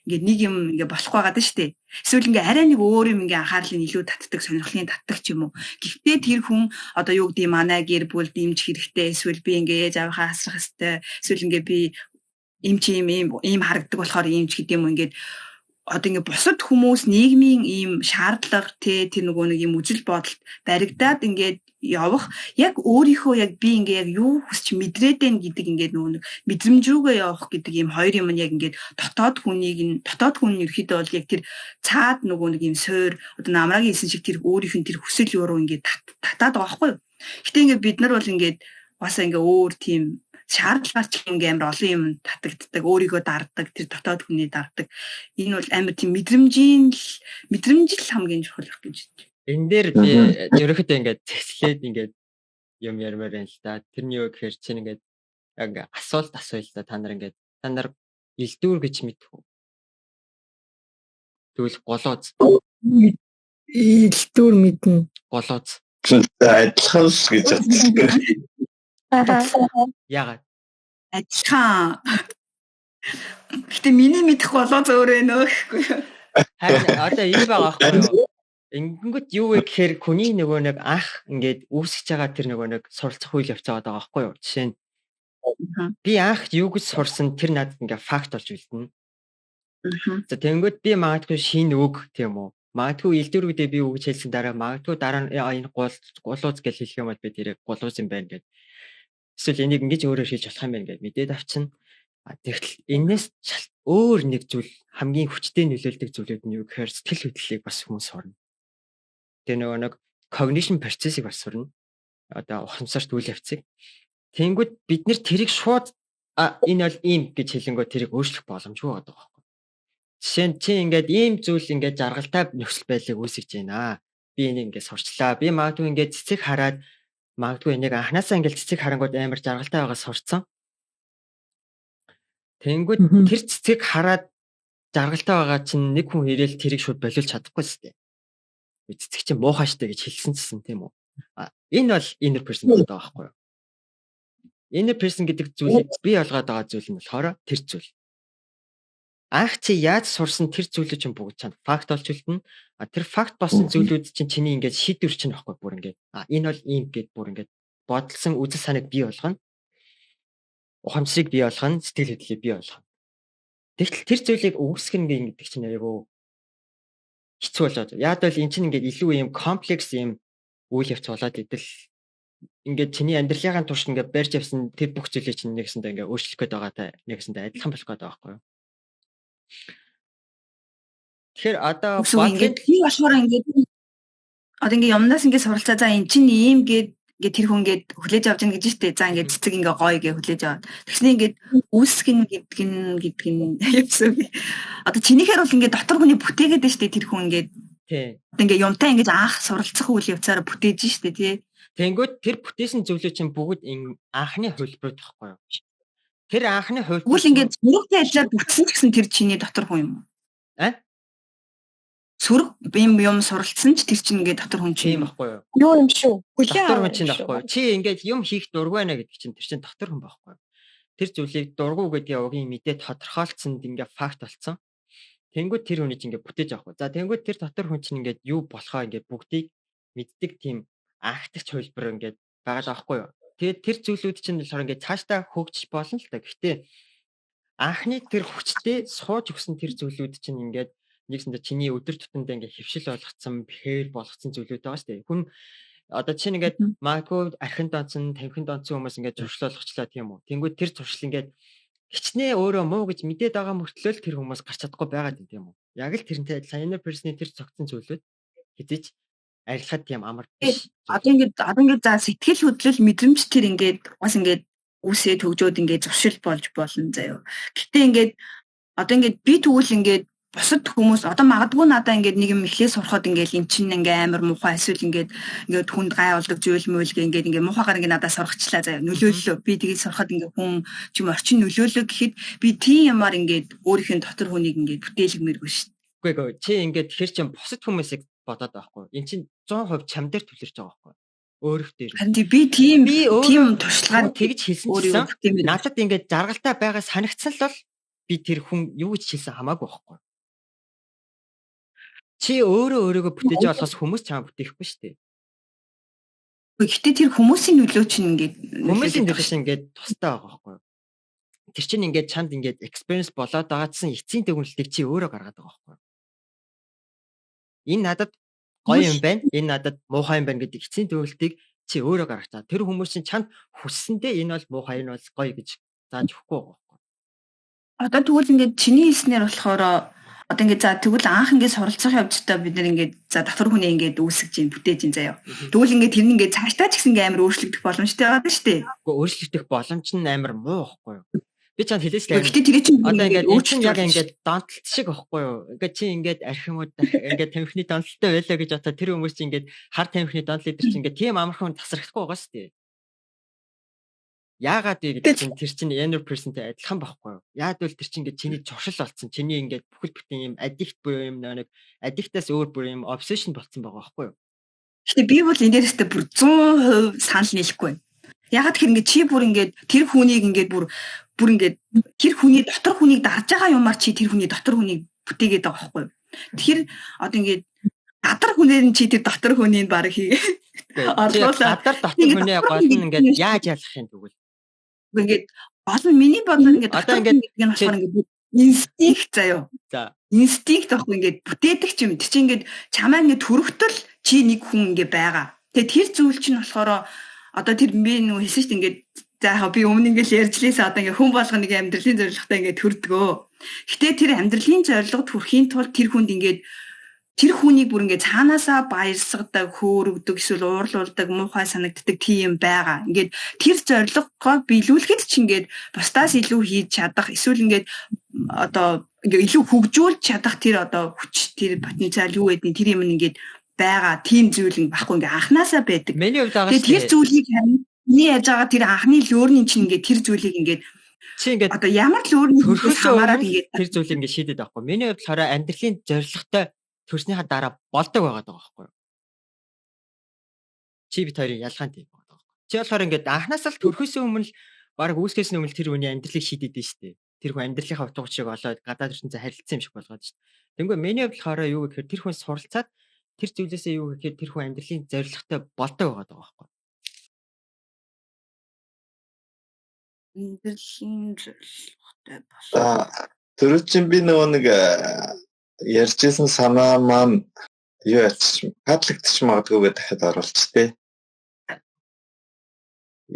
Ингээд нэг юм ингээд болох байгаад нь штэ. Эсвэл ингээд арай нэг өөр юм ингээд анхаарлын илүү татдаг, сонирхлын татдаг ч юм уу. Гэхдээ тэр хүн одоо юу гэдэг манай гэр бүлд эмч хэрэгтэй, эсвэл би ингээд заавахаа хасрах хэвээр, эсвэл ингээд би эмч ийм харагдаг болохоор эмч гэдэг юм ингээд одоо ингээд бусад хүмүүс нийгмийн ийм шаардлага тэр нөгөө нэг юм үжил бодолд баригдаад ингээд явах яг өөрийнхөө яг би ингээ яг юу хүсч мэдрээд байна гэдэг ингээ нөгөө мэдрэмж рүүгээ явах гэдэг ийм хоёр юм нь яг ингээ дотоод хүн ерөөхдөө бол яг тэр цаад нөгөө нэг ийм суур одоо намрагийн хэлсэн шиг тэр өөрийнх нь тэр хүсэл юуруу ингээ татаад байгаа байхгүй юу. Гэтэ ингээ бид нар бол ингээ бас ингээ өөр тийм шаардлагаар ч ингээ амар олон юм татагддаг, өөрийгөө дарддаг, тэр дотоод хүний дарддаг. Энэ бол амар тийм мэдрэмж л хамгийн чухал байх гэж байна. Энэ дээр би ерөөхдөө ингээд цэцлээд ингээд юм ярмаар байна л да. Тэрний юу гэхээр чинь ингээд яг асуулт асууя л да. Та нар илдүүр гэж мэдэх үү? Тэгвэл голооз. Илдүүр мэднэ. Голооз. адилхан л гэж бодсон. Яагаад? Адилхан. Гэтэ миний мэдэх голооз өөр нөө гэхгүй. Харин одоо ийм байгаа байхгүй юу? Ингэнгүүт юу вэ гэхээр хүний нөгөө нэг анх ингээд үүсгэж байгаа тэр нөгөө нэг суралцах үйл явц байгаа байхгүй юу? Жишээ нь би анх юу гэж сурсан тэр надад ингээд факт болж үлдэнэ. За тэгэнгүүт би магадгүй шинэ үг тийм үү? Магадгүй илдвэрүүдээ би үг хэлсэн дараа магадгүй дараа нь энэ голууз гэж хэлэх юм бол би тэрийг голууз юм байна гэдэг. Эсвэл энийг ингэж өөрөөр хийж болох юм байна гэж мэдээд авчин. Тэгтэл энэс өөр нэг зүйл хамгийн хүчтэй нөлөөлдөг зүйлүүд нь юу гэхээр сэтгэл хөдлөлийг бас хүмүүс сурна. Тэр нөгөө нэг cognition process-ыг бас сурна. Одоо ухамсарт үйл явцыг. Тэнгүүд бид нэр тэрийг шууд энэ бол ийм гэж хэлэнгөө тэрийг өөрчлөх боломжгүй байдаг байхгүй. Жишээ нь чи ингээд ийм зүйл ингээд жаргалтай нөхцөл байдлыг үүсгэж байна. Би энийг ингээд сурчлаа. Би магадгүй ингээд цэцэг хараад магадгүй энийг анханасаа ингээд цэцэг харангууд амар жаргалтай байгаа сурцсан. Тэнгүүд тэр цэцэг хараад жаргалтай байгаа чинь нэг хүн ирээл тэрийг шууд болиулж чадахгүй сте. Цэцэг чинь муухай штэ гэж хэлсэн чинь тийм үү. Энэ бол inner person гэдэг байгаа байхгүй юу? Inner person гэдэг зүйлийг би олгоод байгаа зүйл нь болохоор тэр зүйл. Анх чи яаж сурсан тэр зүйлүүд чинь бүгд чанд факт болж үлдэнэ. Тэр факт болсон зүйлүүд чинь чиний ингээд шийдвэр чинь баггүй бүр ингээд энэ бол ийм гэд бүр ингээд бодлсон үзэл санааг бий болгоно. Ухамсарыг бий болгоно, сэтгэл хөдлөлийг бий болгоно. Тэгтэл тэр зүйлийг үүсгэн гэдэг чинь айгүй хэцүү болоод. Яг л эн чинь ингээд илүү ийм комплекс ийм үйл явц болоод идэл ингээд чиний амьдралын турш ингээд барьж явсан тэр бүх зүйлийг чинь нэгсэндээ ингээд өөрчлөх гээд байгаатай нэгсэндээ адилхан болох гээд байгаа байхгүй юу? Тэгэхээр одоо ингээд тийм болохоор ингээд одоо ингээд юмнаас ингээд суралцаа за эн чинь ийм ингээд тэр хүн ингээд хүлээж авч байгаа гэж штэ. За ингээд цэцэг ингээд гоё гэж хүлээж аваад. Тэгснэ ингээд үүсгэн гэдэг нь явсан. Одоо чинийхээр бол ингээд дотор хүний бүтээгээд байна штэ тэр хүн ингээд. Тий. Одоо ингээд юмтай ингээд анх суралцах үйл явцаараа бүтээж штэ тий. Тэнгүүд тэр бүтээсэн зүйлүүд чинь бүгд анхны хувилбарууд байхгүй юу? Тэр анхны хувилбар Тэгвэл ингээд зүрхтэй ажиллаад бүтсэн ч гэсэн тэр чиний дотор хүн юм уу? Сүрэг юм суралцсан ч тэр чинь ингээд дотор хүн чинь байхгүй юу? Юу юм шүү. Дотор хүн чинь байхгүй юу? Чи ингээд юм хийх дургүй байна гэдэг чинь тэр чинь дотор хүн байхгүй юу? Тэр зүйлийг дургүй гэдгийг угийн мэдээ тодорхойлцсонд ингээд факт болсон. Тэнгүүд тэр хүний чинь ингээд бүтээж авахгүй. За тэнгүүд тэр дотор хүн чинь ингээд юу болохоо ингээд бүгдийг мэддэг тийм анхдагч хувилбар ингээд байгаа байхгүй юу? Тэгээд тэр зүйлүүд чинь болохоор ингээд цаашдаа хөгжиж болно л та. Гэхдээ анхны тэр хүчтэй сууж өгсөн тэр зүйлүүд чинь ингээд нэгсэндээ чиний өдөр тутамдаа ингээд хөвшил болгоцсон, бэхэр болгоцсон зүйлүүд байгаа шүү дээ. Хүн одоо чинь ингээд магадгүй архин донцсон, тамхин донцсон хүмүүс ингээд зуршил болгочлаа тийм үү. Тэнгүүд тэр зуршил ингээд хичнээн өөрөө муу гэж мэдээд байгаа мөртлөө тэр хүмүүс гарч чадахгүй байгаад байна тийм үү. Яг л тэрнтэй адилхан inner person-ийн тэр цогцсон зүйлүүд хэзээ ч арилахад тийм амар биш. Одоо ингээд за сэтгэл хөдлөл мэдрэмж тэр ингээд бас ингээд үсээ төгжөөд ингээд зуршил болж болно заяа. Гэтэ ингээд одоо ингээд би тэгвэл ингээд бусад хүмүүс одоо магадгүй надаа ингээд нэг юм ихлээ сурахад ингээд эн чинь ингээд амар муухай эсвэл ингээд хүнд гай болдог зүйл мөөлг ингээд муухайгаар ингээд надаа сургачлаа заяа. Нөлөөллөө би тэгээд сурахад ингээд хүн чим орчин нөлөөлөө гэхэд би тийм юмар ингээд өөрийнх нь дотор хүнийг ингээд бүтээлгмээргүй шүү дээ. Үгүй чи ингээд хэр чин бусад хүмүүсийг бодоод байхгүй. Эн чинь 100% чам дээр төвлөрч байгаа байхгүй. Өөрөөх дээр. Би тийм туршлагаар тэгж хэлсэн чинь надад ингээд жаргалтай байгаа санагдсан л бол би тэр хүн юу гэж хэлсэн хамаагүй байхгүй. Чи өөрийгөө бүтээж болохоос хүмүүс чамаа бүтээхгүй шүү дээ. Гэхдээ тэр хүмүүсийн нөлөө чинь ингээд хүмүүсийн нөлөө чинь ингээд тустай байгаа байхгүй. Тэр чинь ингээд чанд ингээд experience болоод байгаадсан эцсийн төгөлтийг чи өөрөө гаргаад байгаа байхгүй. Энэ надад гоё юм байна. Энэ надад муухай юм байна гэдэг эцсийн төгөлтийг чи өөрөө гаргаж байгаа. Тэр хүмүүс чинь чанд хүссэндээ энэ бол муухай, энэ бол гоё гэж зааж өгөхгүй байгаа байхгүй. Одоо тэгвэл ингээд чиний хэлснээр болохоор одоо ингээд за тэгвэл анх ингээд суралцах явцдаа бид нэр ингээд за дотор хүний ингээд үүсгэж ин бүтээж ин заяа. Тэгвэл ингээд тэр нь ингээд цаашдаа ч гэсэн ингээд амар өөрчлөгдөх боломжтой байгаа шүү дээ. Гэхдээ өөрчлөгдөх боломж нь амар муу байхгүй юу? Би чанд хэлээслээ. Гэхдээ тэр чинь одоо ингээд өөрчлөн яг ингээд донтолт шиг байхгүй юу? Ингээд чи ингээд архимууд ингээд тамхины донтолтой байлаа гэж бодоод тэр хүмүүс чинь ингээд хар тамхины донтол идэр чинь ингээд тийм амархан тасрахгүй байгаа шүү дээ. Яагаад вэ гэдэг чинь тэр чинь inner person-тэй адилхан байхгүй юу? Яг л тэр чинь ингээд чиний зуршил болсон. Чиний ингээд бүхэл бүтэн юм addict буюу юм нэг addict-аас өөр бүр юм obsession болсон байгаа байхгүй юу? Гэхдээ би бол энэ дээрээ бүр 100% санал нийлэхгүй байна. Ягаад гэхээр ингээд чи бүр ингээд тэр хүнийг ингээд бүр ингээд тэр хүний дотор хүнийг дарж байгаа юмар чи тэр хүний дотор хүнийг бүтээгээд байгаа байхгүй юу? Тэгэхээр одоо ингээд гадар хүнээр нь чи тэр дотор хүнийг баг хийгээ. Гадар дотор хүний гол нь ингээд яаж ялах юм тэгвэл ингээд гол нь миний бодлоор ингээд одоо ингээд энэ болохоор ингээд инстинкт заяа. За. Инстинкт ахгүй ингээд бүтээдэг ч юм. Тэг чи ингээд чамаа ингээд төрөхтөл чи нэг хүн ингээд байгаа. Тэгээ тэр зүйл чинь болохоор одоо тэр би нөө хэлсэн шүү дээ ингээд за яа би өмнө ингээд ярьжлээсээ одоо ингээд хүн болгоно нэг амьдралын зорилготой ингээд төрдгөө. Гэтэ тэр амьдралын зорилгод хүрэхийн тулд тэр хүнд ингээд тэр хүнийг бүр ингээд цаанаасаа баярсгадаг, хөөрөгдөг, эсвэл уурлуулдаг, муухай санагддаг тийм байгаа. Ингээд тэр зорилгоо биелүүлэхэд ч ингээд бусдаас илүү хийж чадах, эсвэл ингээд одоо ингээд илүү хөгжүүлж чадах тэр одоо хүч, тэр потенциал юу гэдэг нь тэр юм ингээд байгаа. Тийм зүйл байхгүй ингээд анханасаа байдаг. Тэгээд тэр зүйлийг харин миний яаж байгаа тэр анхны лөөрний чинь ингээд тэр зүйлийг ингээд чи ингээд одоо ямар лөөрний хамаараад ингээд тэр зүйлийг ингээд шийдэд байхгүй. Миний хувьд болохоор амьдралын зорилготой төрснийхаа дараа болдог байгаад байгаа байхгүй юу? Чи бит хоёрын ялгаан тийм байгаа байхгүй юу? Чи болохоор ингээд анханаас л төрхөөс өмнө баг үүсгэсэн өмнө тэр хүний амьдралыг шийдэд дээ шүү дээ. тэр хүн амьдралынхаа утга учирыг олоод гадаад ертөнцөд харилцсан юм шиг болгоод шүү дээ. Тэнгүү миний хувьд болохоор юу гэхээр тэр хүн суралцаад тэр зүйлээсээ юу гэхээр тэр хүн амьдралын зорилготой болдог байгаа байхгүй. Амьдралын зорилготой бол. Тэр чинь би нөгөө нэг ярьжсэн санаа маань юу хадлагдчих магадгүй гэдэг дахиад оруулж тээ.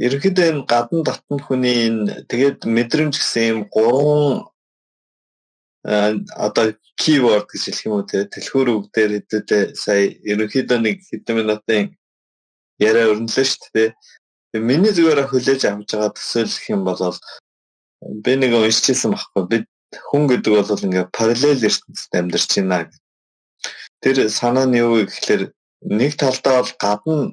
Ерөнхийдөө энэ гадна дотн хүний энэ тэгээд мэдрэмж гэсэн юм 3 одоо keyword гэж хэлэх юм уу те дэлгүүр үгдээр хэдүүдээ сая ерөнхийдөө нэг хэдэн минутын яриа өрнөлөө шүү дээ. Миний зүгээр хүлээж авч байгаа төсөөлөх юм бол би нэг уншижсэн байхгүй. Бид хүн гэдэг бол ингээ параллел ертөнцид амьдарч байна. Тэр санаа нь юу гэхээр нэг талдаа бол гадна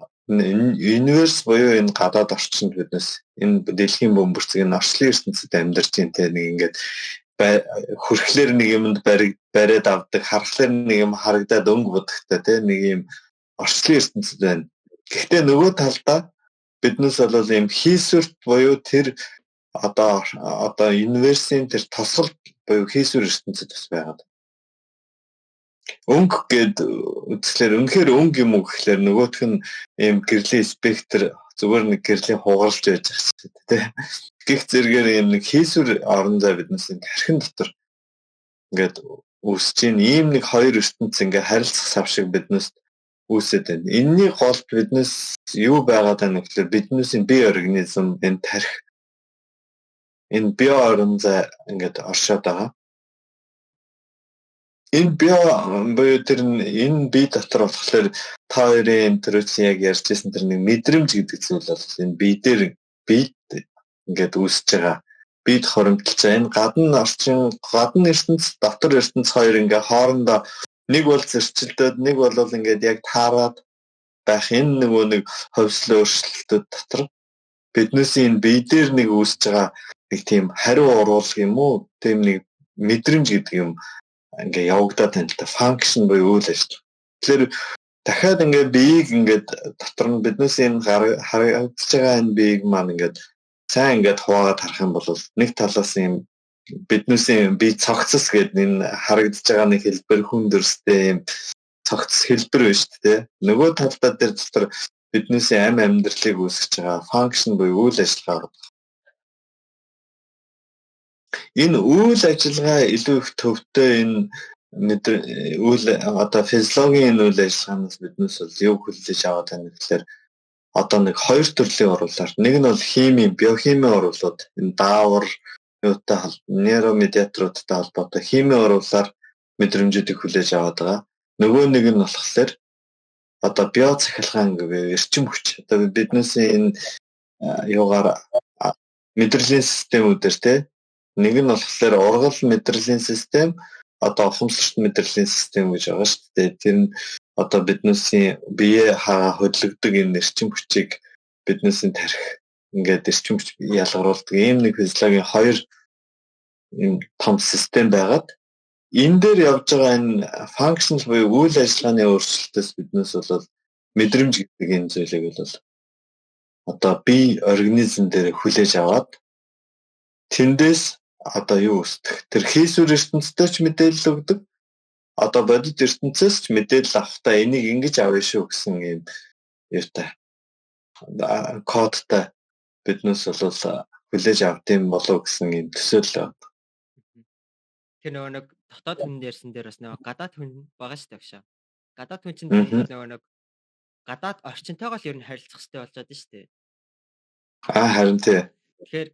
universe буюу энэ гадаад орчинд биднес энэ дэлхийн бөмбөрцөг энэ орчлын ертөнцид амьдарч байна те нэг ингээд хөрхлөөр нэг юмд бариад авдаг, харахлаар нэг юм харагдаад өнгө будагтай те нэг юм орчлын ертөнцид байна. Гэхдээ нөгөө талдаа биднес бол юм хийсвэрт буюу тэр одоо universe-ийн тэр тосгол буюу хийсвэр ертөнцид бас байгаад. Өнгө гэд үзэхлээр үнэхээр өнгө юм уу гэхлээр нөгөөх нь ийм гэрлийн спектр зүгээр нэг гэрлийн хугаралж байж байгаа ч тийм. Гэх зэрэгээр ийм нэг хийсвэр орон зай биднес ингэ хархин дотор ингээд үүсэж ийн ийм нэг хоёр ертөнц ингээ харилцах сав шиг биднес үүсэт байна. Энэний гол биднес юу байгаад байна гэхлээр биднесийн бие организм энэ тарих энэ био орон зай ингээд оршоод байгаа. Энэ био буюу тэр энэ бие дотор болохоор та хоёрын тэр үчиг яг ярьжсэн тэр нэг мэдрэмж гэдэг зүйл бол энэ бие дээр бие ингээд үүсэж байгаа. Бид хоримтлж байгаа. Энэ гадна орчин гадна ертөнц дотор ертөнц хоёр ингээ хоорондоо нэг бол зөрчилдөд нэг бол ингээд яг таарад байх энэ нөгөө нэг хөвслөө өөрчлөлтүүд дотор биднээсийн бие дээр нэг үүсэж байгаа нэг тийм хариу уруулах юм уу тийм нэг мэдрэмж гэдэг юм ингээ явагдаад байна л та function буюу үйл ажиллагаа. Тэгэхээр дахиад ингээ биеийг ингээд дотор нь биднээсийн харагдаж байгаа энэ биеийг маань ингээд сайн ингээд хуваагаад харах юм бол нэг талаас юм биднээсийн бие цогцос гэдэг энэ харагдаж байгаа нэг хэлбэр хүн төрстэй юм цогцос хэлбэр байна шүү дээ. Нөгөө талдаа дээр дотор биднээсийн амь амьдралыг үүсгэж байгаа function буюу үйл ажиллагаа. Энэ үйл ажиллагаа илүү их төвтэй энэ үйл одоо физиологийн үйл ажиллагаанаас биднээс бол юу хүлээж аваад байна гэхээр одоо нэг хоёр төрлийн оруулаар нэг нь бол химийн биохимийн оруулууд энэ даавар юутай нейромедиаторуудтай холбоотой химийн оруулаар мэдрэмжүүдийг хүлээж аваад байгаа. Нөгөө нэг нь болохоор одоо биоцахилгаан гэвэл эрчим хүч одоо биднээсийн энэ юугаар мэдрэлийн системүүдээр те нэг нь болохоор ургал мэдрэлийн систем одоо ухамсарт мэдрэлийн систем гэж байгаа шүү дээ. Тэр нь одоо биднээсийн бие хаа хөдлөгдөг энэ эрчим хүчийг биднээсийн тарих ингээд эрчим хүч ялгаруулдаг ийм нэг физиологийн хоёр юм том систем байгаад энэ дээр явж байгаа энэ functional буюу үйл ажиллагааны өөрчлөлтөөс биднээс бол мэдрэмж гэдэг энэ зүйлийг бол одоо бие организм дээр хүлээж аваад тэндээс одоо юу үүсдэг тэр хийсвэр ертөнцтэй ч мэдээлэл өгдөг одоо бодит ертөнцөөс ч мэдээлэл авахтаа энийг ингэж авъя шүү гэсэн юм юутай кодтай биднээс бол хүлээж авдсан болов гэсэн юм төсөөлөл. Тэр нөгөө нэг дотоод хүн ярьсан дээр бас нөгөө гадаад хүн байгаа шүү дээ агшаа. Гадаад хүн чинь нөгөө нэг гадаад орчинтойгоо л ер нь харилцах хэрэгтэй болж байгаа шүү дээ. Харин тий. Тэгэхээр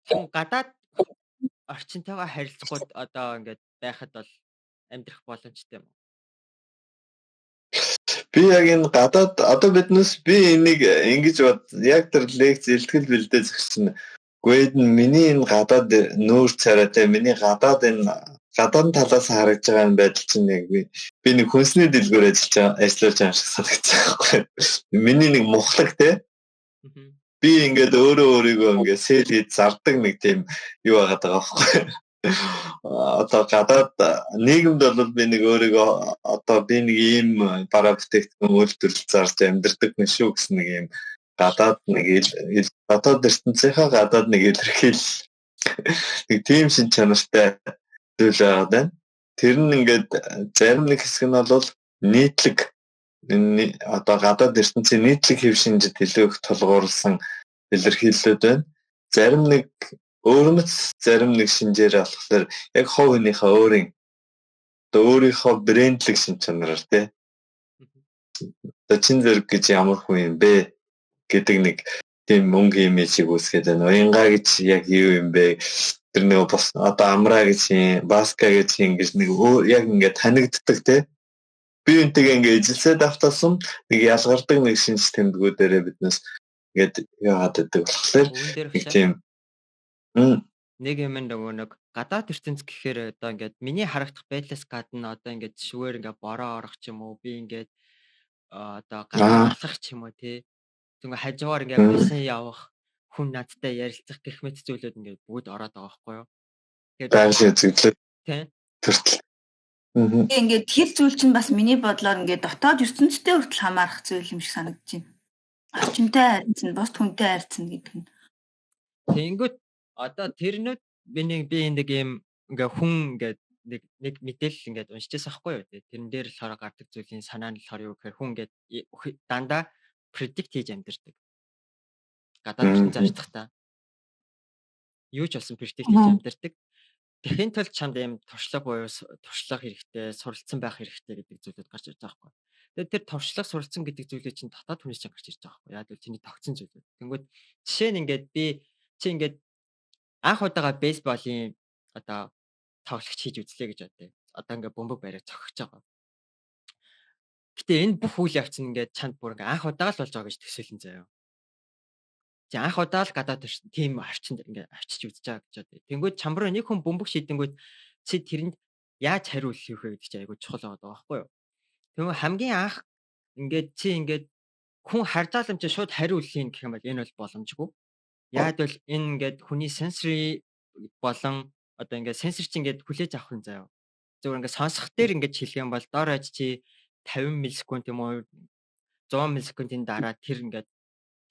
хүн гадаад орчинтойгоо харилцахгүй одоо ингээд байхад бол амьдрах боломжтой юм уу? Би яг энэ гадаад одоо биднес би энийг ингэж бод яг тэр лекц илтгэл бэлдээ зогссон. Гүйд нь миний энэ гадаад нүүр царайтай миний гадаад энэ гадаадын талаас харагдж байгаа байдал чинь яг би нэг хүнсний дэлгүүр ажиллаж байгаа шиг санагдсан байхгүй. Миний нэг мухлаг те. Би ингээд өөрийгөө ингээд сэл хийж зардаг нэг тийм юу байгаад байгаа байхгүй. Одоо гадаад нийгэмд бол би нэг өөрийгөө одоо би нэг ийм бараа бүтээгдэхүүн үйлдвэрлэл зарж амьдардаг нэг шүү гэсэн нэг ийм гадаад нэг гадаад ертөнцийнхаа гадаад нэг илэрхийлэл Нэг тийм шин чанартай зүйл байгаад байна. Тэр нь ингээд зарим нэг хэсэг нь бол нийтлэг одоо гадаад ертөнцийн нийтлэг хэв шинжид илүү их тулгуурласан илэрхийлэлүүд байна. Зарим нэг өөрөмц зарим нэг шинжээр болохоор яг хов хүнийхээ өөрийнхөө брендлэг шин чанараар тий. Одоо чин зэрэг гэж ямар хүн юм бэ гэдэг нэг тийм мөнгө имижийг үүсгэж байна. Уянга гэж яг юу юм бэ? Тэр нэг бас одоо амраа гэж баска гэж ингэж нэг яг ингээд танигддаг тий. Би үнтэйгээ ингээд ижилсээд автасан нэг ялгардаг нэг шинж тэмдгүүдээрээ биднээс ингээд яагаад гэдэг болохоор нэг тийм нэг юм нөгөө нэг гадаад ертөнц гэхээр одоо ингээд миний харагдах байдлаас гадна одоо ингээд шүүгээр ингээд бороо орох ч юм уу би ингээд одоо гадаад алхах ч юм уу тий. Тэгвэл хажуугаар ингээд басан явах хүн надтай ярилцах гэх мэт зүйлүүд ингээд бүгд ороод байгаа байхгүй юу? Тэгээд байгалийн үзэгдлүүд тий. төртөл. Ингээд тэр зүйл чинь бас миний бодлоор ингээд дотоод ертөнцтэй хүртэл хамаарах зүйл юм шиг санагдаж байна. Орчинтай харьцсан, бус хүнтэй харьцсан гэдэг нь. Тэнгүүт одоо тэрнүүд би нэг юм ингээ хүн ингээд нэг мэдээлэл ингээд уншижсэн байхгүй юу тий. Тэрэн дээр болохоор гардаг зүйлийн санаа нь болохоор юу гэхээр хүн ингээд дандаа predict хийж амьдэрдэг. Гадаад ертөнц зарцдагтаа юу ч болсон predict хийж амьдэрдэг. Тэхийн тулд чамд юм туршлага хэрэгтэй, суралцсан байх хэрэгтэй гэдэг зүйлүүд гарч ирж байгаа байхгүй. Тэгээд тэр туршлага суралцсан гэдэг зүйлүүд чинь дотоод хүнээс чинь гарч ирж байгаа байхгүй. Яг л чиний тогтсон зүйлүүд. Тэнгүүд жишээ нь ингээд чи ингээд анх удаага бейсболын одоо тоглогч хийж үзлээ гэж бодъё. Одоо ингээд бөмбөг бариад цогцож байгаа. Гэтэ энэ бүх үйл явц нь ингээд чанд бүр ингээд анх удаага л болж байгаа гэж төсөөлөн заяа. Чи анх удаа л гадаад тийм орчинд ингээд авчиж үзэж байгаа гэж бодъё. Тэнгүүд чамруу нэг хүн бөмбөг шийдэнгүүд чи тэрэнд яаж хариулах вэ гэдэг чи айгуу чухал байгаа байхгүй юу? Тэгвэл хамгийн анх ингээд чи ингээд хүн хардаал юм чи шууд хариулъя гэх юм бол энэ бол боломжгүй. Яг бол энэ ингээд хүний сенсори болон одоо ингээд сенсор чи ингээд хүлээж авах юм заяа. Зөвхөн ингээд сонсох дээр ингээд хэлэх юм бол доор аж чи 50 миллисекунд юм уу 100 миллисекундын дараа тэр ингээд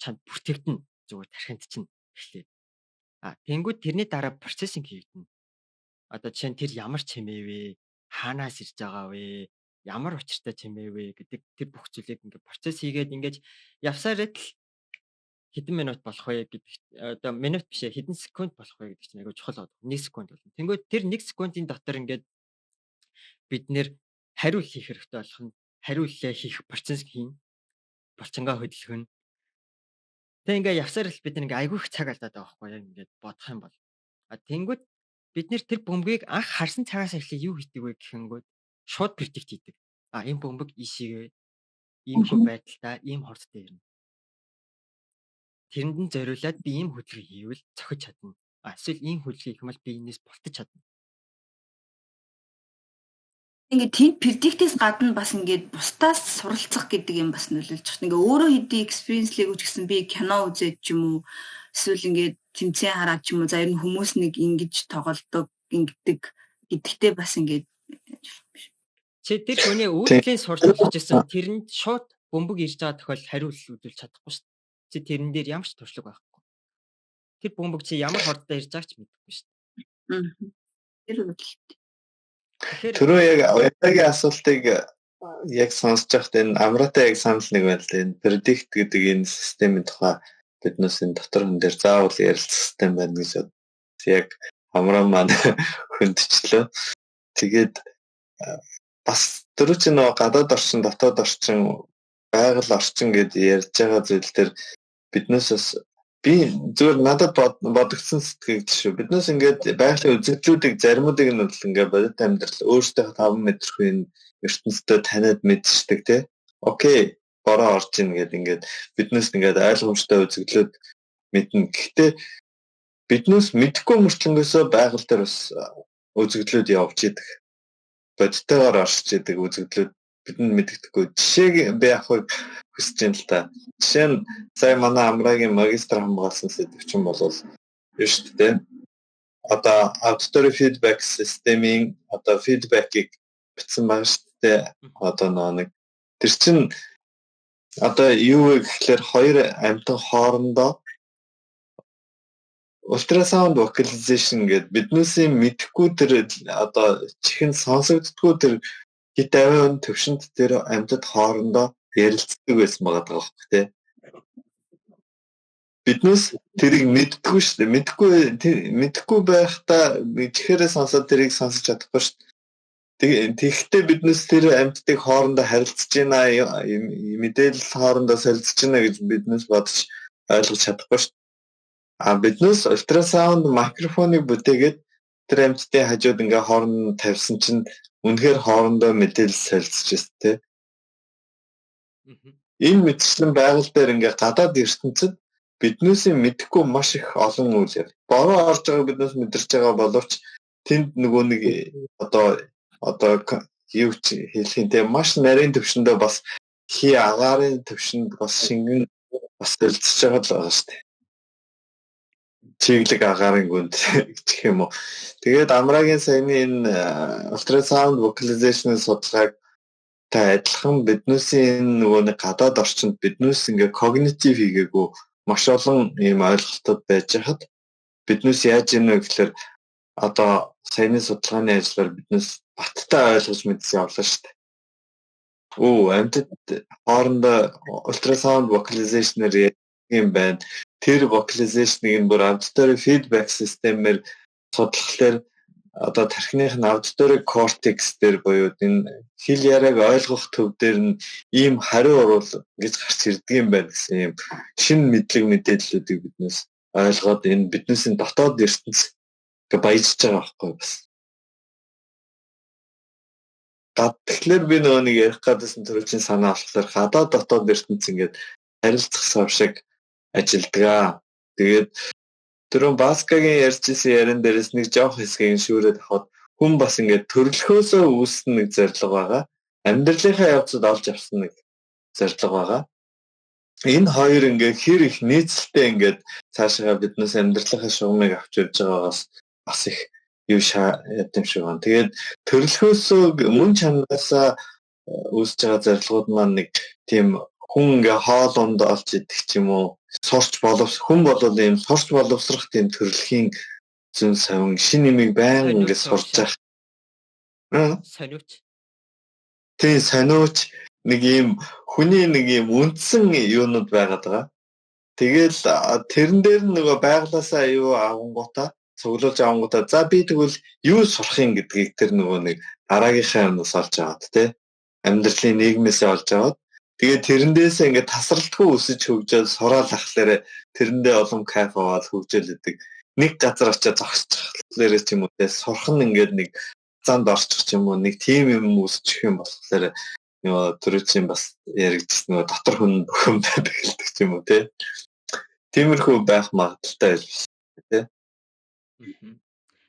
чанд бүртгэгдэнэ. Зүгээр тархинд чинь эхлэе. Тэнгүүд тэрний дараа процессинг хийгдэнэ. Одоо жишээ нь тэр ямар чимээ вэ? Хаанаас ирж байгаа вэ? Ямар учиртай чимээ вэ гэдэг тэр бүх зүйлийг ингээд процесс хийгээд ингээд явсараа л хэдэн минут болох вэ гэдэг одоо минут биш хэдэн секунд болох вэ гэдэг чинь айгүй чухал байна. 1 секунд болно. Тэнгүүд тэр 1 секундын дотор ингээд бид нэр хариулт хийх хэрэгтэй болох нь хариуллаа хийх процесс хийн. Болчингаа хөдөлгөн. Тэг ингээ явсаар л бид нэг айгүй их цаг алдаад байгаа байхгүй яг ингээд бодох юм бол. Тэнгүүд бид нэр тэр бөмбөгийг анх харсан цагаас эхлээ юу хийдэг вэ гэхэнгүүт шууд predict хийдэг. Энэ бөмбөг ийшээгээ ийм хөө байдалтай ийм хурдтай ирнэ. Тэрэнд нь зориулаад би ийм хөдөлгөөн хийвэл цохиж чадна. Эсвэл ийм хөдөлгөөн хийх юм бол би энэс болтож чадна. Ингээд тийм предиктээс гадна бас ингээд бусдаас суралцах гэдэг юм бас нөлөөлж байна. Ингээд өөрөө хэдий экспириенслийг үжигсэн би кино үзээд ч юм уу эсвэл ингээд тэмцээн хараад ч юм уу за ер нь хүмүүс нэг ингэж тоглодог ингэдэг гэдэгтээ бас ингээд чи тэр хүний үйлдэлийн сурталчилж ирсэн тэрэнд шууд бөмбөг ирж байгаа тохиол хариулт үзүүлж чадахгүй шүү дээ. Чи тэрэн дээр ямар ч туршлага байхгүй. Тэр бөмбөг чи ямар хурдтай ирж байгааг ч мэдэхгүй шүү дээ. Тэр үйл. Түрүү яг Уянгагийн асуултыг яг сонсож байхад энэ амраатай яг санал нэг байна л да. Энэ predict гэдэг энэ системийн тухай биднээс энэ дотор хүн дээр заавал ярилцах систем байна гэж бод. Яг амраа маань хүндчлээ. Тэгээд бас түрүү чинь нөгөө гадаад орчин, дотоод орчин, байгаль орчин гэдээ ярьж байгаа зүйл дээр биднээс бас би зөвхөн надад бодогдсон сэтгэл шүү. Биднээс ингээд байгалийн үзэгдлүүдийг заримуудыг нь бол ингээд бодит амьдрал өөртөө 5 метрийн ертөнцтэй таниад мэдчихдэг тий. Окей, бороо орж ийн гэдэг ингээд биднээс ингээд ойлгомжтой үзэгдлүүд мэднэ. Гэхдээ биднээс мэдэхгүй мөрчлөнгөөсөө байгаль дээр бас үзэгдлүүд явж идэг. Бодиттойгоор оршиж идэг үзэгдлүүд бидэнд мэддэггүй. Жишээг би авахыг хүсэж байна л та. Жишээ нь сая манай амраагийн магистр хамгаалсан сэдв чинь бол юу шүү дээ. Одоо auditory feedback системийн одоо feedback-ийг бичсэн байгаа шүү дээ. Одоо нэг тэр чинь одоо юу вэ гэхлээр хоёр амьтан хоорондоо ультрасаунд vocalization гэдэг биднээсийн мэдхгүй тэр одоо чихэн сонсогддгүй тэр хит 50% төвшөнд тэр амьтад хоорондоо ярилцдаг байсан байгаа даа тий. Биднээс тэрийг мэддэггүй шүү дээ. Мэдхгүй байхдаа чихээрээ сонсоод тэрийг сонсож чадахгүй шүү дээ. Тэгэхдээ биднээс тэр амьтдыг хоорондоо харилцаж байна, мэдээлэл хоорондоо солилцож байна гэж биднээс бодож ойлгож чадахгүй шүү дээ. Биднээс ультрасаунд микрофоныг бүтээгээд тэр амьтдын хажууд ингээ хооронд тавьсан чинь үнэхээр хоорондоо мэдээлэл солилцож байна тий. Энэ мэтчлэн байгаль дээр ингээ гадаад ертөнцид биднээсээ мэдхгүй маш их олон үйл явд. Бороо орж байгааг биднээс мэдэрч байгаа боловч тэнд нөгөө нэг одоо юу ч хэлэх юм те маш нарийн төвшөндөө бас хий агаарын төвшөнд бас шингэн бас солилцож байгаа л байгаа шүү дээ. Чиглэг агаарын гүнд гэх юм уу. Тэгээд Амрагийн саяны энэ ultrasound vocalization судалгааг та адилхан биднээсээ энэ нөгөө нэг гадаад орчинд биднээс ингээ когнитив хийгээгүй маш олон ийм ойлголтууд байж хаад биднээс яаж ийнэ гэхээр одоо саяны судалгааны ажлаар биднээс баттай ойлгож мэдсэн явлаа шүү дээ. Амьтад хоорондоо ультрасаунд vocalization-ээр юм байна. Тэр vocalization-ыг бүр аудиторийн feedback системээр судлахлаар одоо тархиных нь аудиторийн кортекс дээр буюу энэ хэл яриаг ойлгох төв дээр нь ийм хариу уруул гэж гарч ирдэг юм байна гэсэн юм шинэ мэдлэг мэдээллүүдийг биднээс ойлгоод энэ биднээсийн дотоод ертөнц гэ баяжж байгаа байхгүй бас. Тэгэхээр би нөгөө нэг ярих гадсан төрөлжин санаа болохоор гадаад дотоод ертөнц ингээд харилцах сав шиг ажилдгаа. Тэгээд түрүүн Баскагийн ярьжсэн ярин дээрээс нэг жоох хэсгийг шүүрээд авахд хүн бас ингээд төрөлхөөсөө үүснэ нэг зорилго байгаа. Амьдралынхаа явцад олж авсан нэг зорилго байгаа. Энэ хоёр ингээд хэр их нийцэлтэй ингээд цаашаа биднээс амьдралынхаа шугамыг авч явж байгаагаас бас их юу яд юм шиг байна. Тэгээд төрөлхөөсөө мөн чанаасаа үүсэж байгаа зорилгууд маань нэг тийм хүн ингээ хоол унд олж идэх ч юм уу сурч хүн бол ийм сурч боловсрох тийм төрөлхийн зүүн савин шин нэмийг байнга ингээ сурч явах. Сониуч. Тийм сониуч нэг ийм хүний нэг ийм үндсэн юунууд байгаад байгаа. Тэгэл тэрэн дээр нөгөө байглаасаа юу авангуудаа цуглуулж авангуудаа за би тэгвэл юу сурах юм гэдгийг тэр нөгөө нэг дараагийнхаа юмнаас олж аваад тий амьдралын нийгмээсээ олж аваад тэгээд тэрэндээс ингээд тасралтгүй өсөж хөгжөөд сураал ахлаарэ тэрэндээ олон кайф аваад хөгжөөлөдөг нэг газар очиад зогсчихлаарэ ч юм уу тий сурах нь ингээд нэг занд орчих ч юм уу нэг тим юм үүсчих юм болохоор нөгөө төрөчийн бас яригдсан нөгөө дотор хүн бөхөм байдаг ч юм уу тий тиймэрхүү байх магадaltaй байлж тий.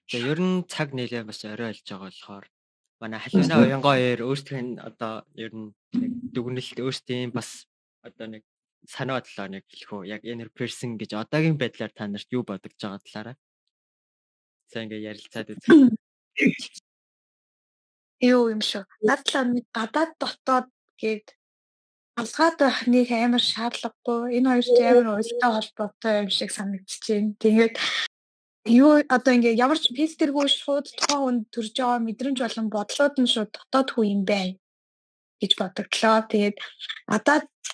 Тэгээ ер нь цаг нэлээ бас орой болж байгаа болохоор манай Халина Уянгоёр өөртөө одоо ер нь дүгнэлт өөртөө бас одоо нэг санаа бодлоо нэг хэлэх үү яг inner person гэж одоогийн байдлаар та нарт юу бодогдож байгаа талаараа сайн ингээ ярилцаад үзье. Юу юм шүү. Надлаа нэг гадаад дотоод гээд алгаад байх нэг амар шаардлагагүй. Энэ хоёрт амар уялдаа холбоотой юм шиг санагдчихээн. Тэгээд юу одоо ингээ ямар ч филтергүй шууд тухайн хүн төрж байгаа мэдрэмж болон бодлоод нь шууд дотоод хүн юм байна гэж бодогдлоо. Тэгээд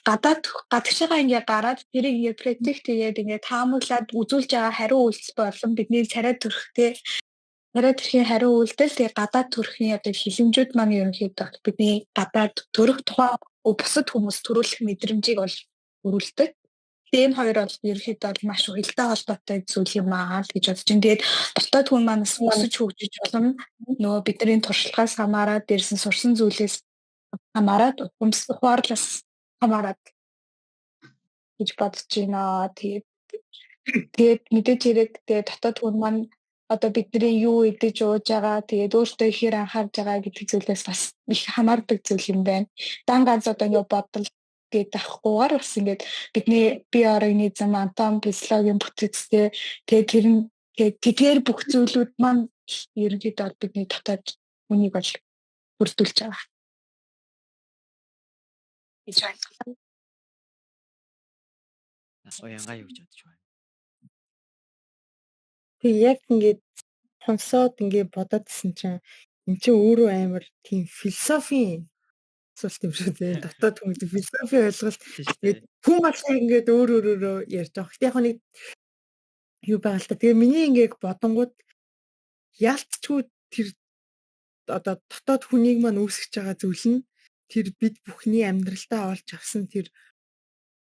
гадагшаага ингээ гараад тэрийг ингээ predict хийгээд ингээ таамаглаад үзүүлж байгаа хариу үйлс болон бидний царай төрхтэй царай төрхийн хариу үйлдэл тэгээд гадаад төрхийн одоо хилэмжүүд маань ерөнхийдөө бидний гадаад төрөх тухайн бусад хүмүүс төрүүлэх мэдрэмжийг бол өрүүлдэг. Энэ хоёр бол ерөнхийдөө маш уялдаа холбоотой зүйл юм аа л гэж бодож байна. Тэгээд дотоод хүн маань өсөж хөгжиж болно. Нөгөө бидний туршлагаас хамаараад дээрсэн сурсан зүйлээс хамаараад ухаарлаас хамаараад гэж бодож байна. Тэгээд мэдээж хэрэг тэгээд дотоод хүн маань одоо бидний юу идэж ууж байгаа тэгээд өөртөө ихээр анхаарж байгаа гэдэг зүйлээс бас их хамаардаг зүйл юм байна. Дан ганц одоо ингээ бодол гэдэг ахгүйгээр бас ингээд бидний бие организм атом физиологийн бүтцтэй тэгээд тэдгээр бүх зүйлүүд маань ерөнхийдөө бидний дотоод үнийг бол бүрдүүлж байгаа. Израиль. Уянгаа юу гэж бодож байна? Тэг яг ингээд сонсоод ингээд бодоод исэн чинь эн чинь өөрөө амар тийм философийн асуулт юм шүү дээ. Дотоод хүмүүс философийн ойлголт Тийм шүү ингээд дээ. хүн болгоо ингээд өөрөөрөө ярьж байгаа. Гэтэ яг нэг юу байгаа л та. Тэгээ миний ингээд бодонгууд яалтчгүй тэр одоо дотоод хүнийг маань үүсгэж байгаа зүйл нь тэр бид бүхний амьдралдаа олж авсан тэр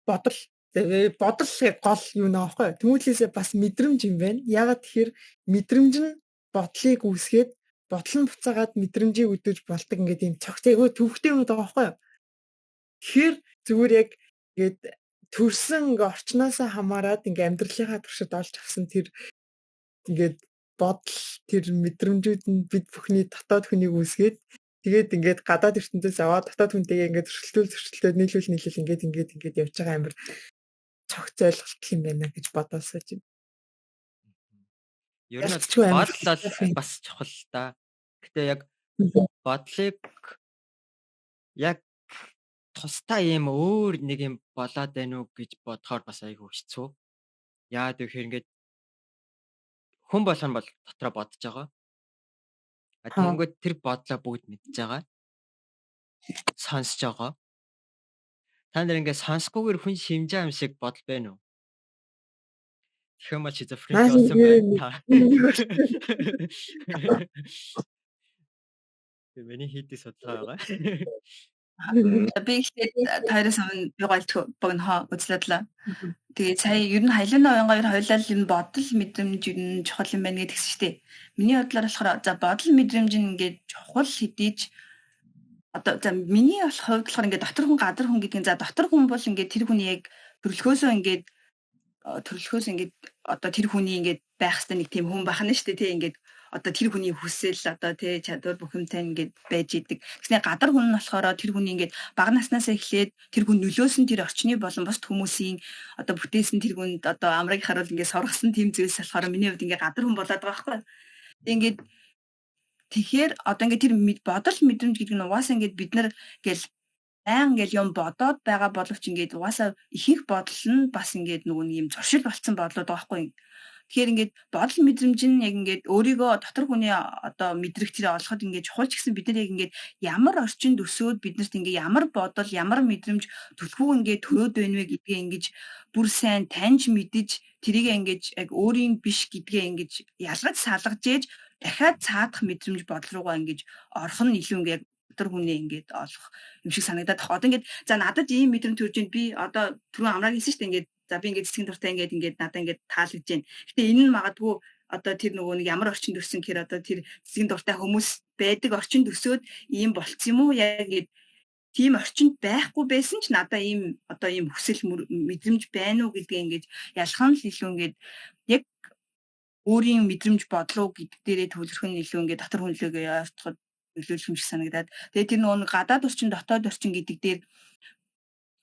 бодол бодол яг гол юу нэ аахгүй. Тэмүүлээсээ бас мэдрэмж юм байна. Ягаад тэгэхээр мэдрэмж нь бодлыг үүсгээд бодол нь буцаагаад мэдрэмжийг өдөөж болдог ингээд юм цогц айгүй төвхтэй юм байгаа байхгүй юу. Тэгэхээр зүгээр яг ингээд төрсэн ингээ орчноосоо хамаарад ингээ амьдралынхаа туршид олж авсан тэр ингээд бодол тэр мэдрэмжүүд нь бид бүхний дотоод хүнийг үүсгээд тэгээд ингээд гадаад ертөнцөөс аваад дотоод хүнтэйгээ ингээд зөрчилдөд нийлүүл ингээд явж байгаа амар цогц ойлголт юм байна гэж бодоосоо чинь. Ер нь Ялцгүй амар бодлол философи. бас чухал та. Гэтэ яг бодлыг яг тустай юм өөр нэг юм болоод байна уу гэж бодохоор бас айгүй хэцүү. Яагаад гэхээр ингээд хүн болгоно бол дотроо бодож байгаа. Тэгэнгүүт тэр бодлоо бүгд мэдж байгаа. Сонсож байгаа. Та нар ингээд сонсгүйгээр хүн шимжээ юм шиг бодол байна уу? Тэгэх юм бол шизофрен болсон байна. Миний хийдэг судалгаа байгаа. Би ихтэй тайраас өмнө би гол богино үзлээдлээ. Тэгээ сая ер нь хайлааны оюун хоёулаа л энэ бодол мэдрэмж ер нь чухал юм байна гэдгийгс шүү дээ. Миний бодлоор болохоор за бодол мэдрэмж нь ингээд чухал хэдийж одоо за миний хувьд болохоор ингээд дотор хүн гадар хүн гэдэг нь за дотор хүн бол ингээд тэр хүний яг төрөлхөөсөө ингээд одоо тэр хүний ингээд байх хэвээр нэг тийм хүн байна шүү дээ тий ингээд одоо тэр хүний хүсэл одоо тий чадвар бүхэмтэй ингээд байж идэг. Тэгснэ гадар хүн нь болохоор тэр хүний ингээд бага наснаас эхлээд тэр хүн нөлөөсөн тэр орчны болон бусд хүмүүсийн одоо бүтээсэн тэр хүнд одоо амрыг харуул ингээд сургасан тийм зүйлс болохоор миний хувьд ингээд гадар хүн болоод байгаа байхгүй. Ингээд тэгэхээр одоо ингээд тэр бодол мэдрэмж гэдэг нь угаасаа ингээд бид нар ингээл баян ингээл юм бодоод байгаа боловч ингээд угаасаа ихэнх бодол нь бас ингээд нөгөө нэг юм зуршил болцсон бодлоод байгаа байхгүй. Тэгэхээр ингээд бодол мэдрэмж нь яг ингээд өөрийгөө дотор хүний одоо мэдрэх тэр олоход ингээд чухал ч гэсэн бид нар яг ингээд ямар орчинд өсөөд биднэрт ингээд ямар бодол ямар мэдрэмж төлхөө ингээд төрөөд байна вэ гэдгээ ингээд бүр сайн таньж мэдэж тэрийг ингээд яг өөрийн биш гэдгээ ингээд ялгаж салгаж ээж дахиад цаадах мэдрэмж бодол руугаа ингээд орох нь илүү ингээд дотор хүнээ ингээд олох юм шиг санагдаад тах. Одоо ингээд за надад ийм мэдрэмж төрж байна. Би одоо түрүүн амраа хэлсэн шүү дээ ингээд за би ингээд цэцгийн дуртай ингээд надад ингээд таалагдж байна. Гэтэ энэ нь магадгүй одоо тэр нөгөө нэг ямар орчинд өссөн гэхээр одоо тэр цэцгийн дуртай хүмүүс байдаг орчинд өсөөд ийм болцсон юм уу яг ингээд тийм орчинд байхгүй байсан ч надад ийм одоо ийм хүсэл мэдрэмж байна уу гэдгээ ингээд ялах нь л илүү ингээд яг өөрийн мэдрэмж бодлоо гэдэг дээрээ төвлөрөх нь илүү ингээд дотор хүнлэгээ ойлгоход нөлөөлөх юм шиг санагдаад. Тэгээ тэр нөгөө гадаад орчин дотоод орчин гэдэг дээр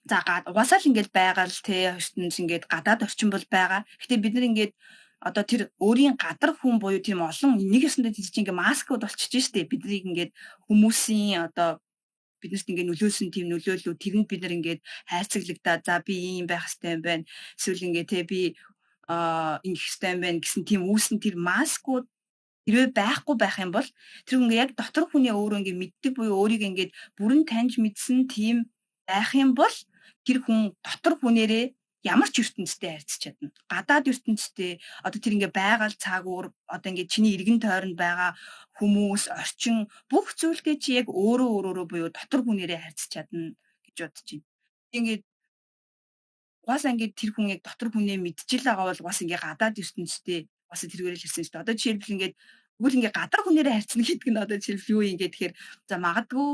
за угаасаа л ингээд байгаа л те ертөнц ингээд гадаад орчин бол байгаа. Гэтэ бид нар ингээд одоо тэр өөрийн гадар хүн буюу тийм олон нэг ёсондоо тийч ингээд маскууд болчихж штэ. Биднийг ингээд хүмүүсийн одоо биднэрт ингээд нөлөөсөн тийм нөлөөлөл тэрэнд бид нар ингээд хайрцаглагдаа за би ийм байх хэрэгтэй юм байна. Эсвэл ингээд те би ингэх хэрэгтэй юм байна гэсэн тийм үүсэн тэр маскууд хэрвээ байхгүй байх юм бол тэр хүн яг дотор хүний өөрөө ингээд мэддэг буюу өөрийг ингээд бүрэн таньж мэдсэн тийм байх юм бол тэр хүн дотор хүнээрээ ямар ч ертөнцтэй харьцаж чадна. Гадаад ертөнцтэй одоо тэр ингээд байгаль цагуур одоо ингээд чиний эргэн тойронд байгаа хүмүүс, орчин бүх зүйлтэй чи яг өөрөө буюу дотор хүнээрээ харьцаж чадна гэж бодож байна. Ингээд угаасаа ингээд тэр хүн яг дотор хүнээ мэдчихэл байгаа бол угаасаа ингээд гадаад ертөнцтэй бас тэргээр л хэлсэн шүү дээ. Одоо жишээлбэл ингээд бүгд ингээд гадар хүнээрээ харьцна гэдэг нь одоо жишээлбэл юу юм ингээд тэгэхээр за магадгүй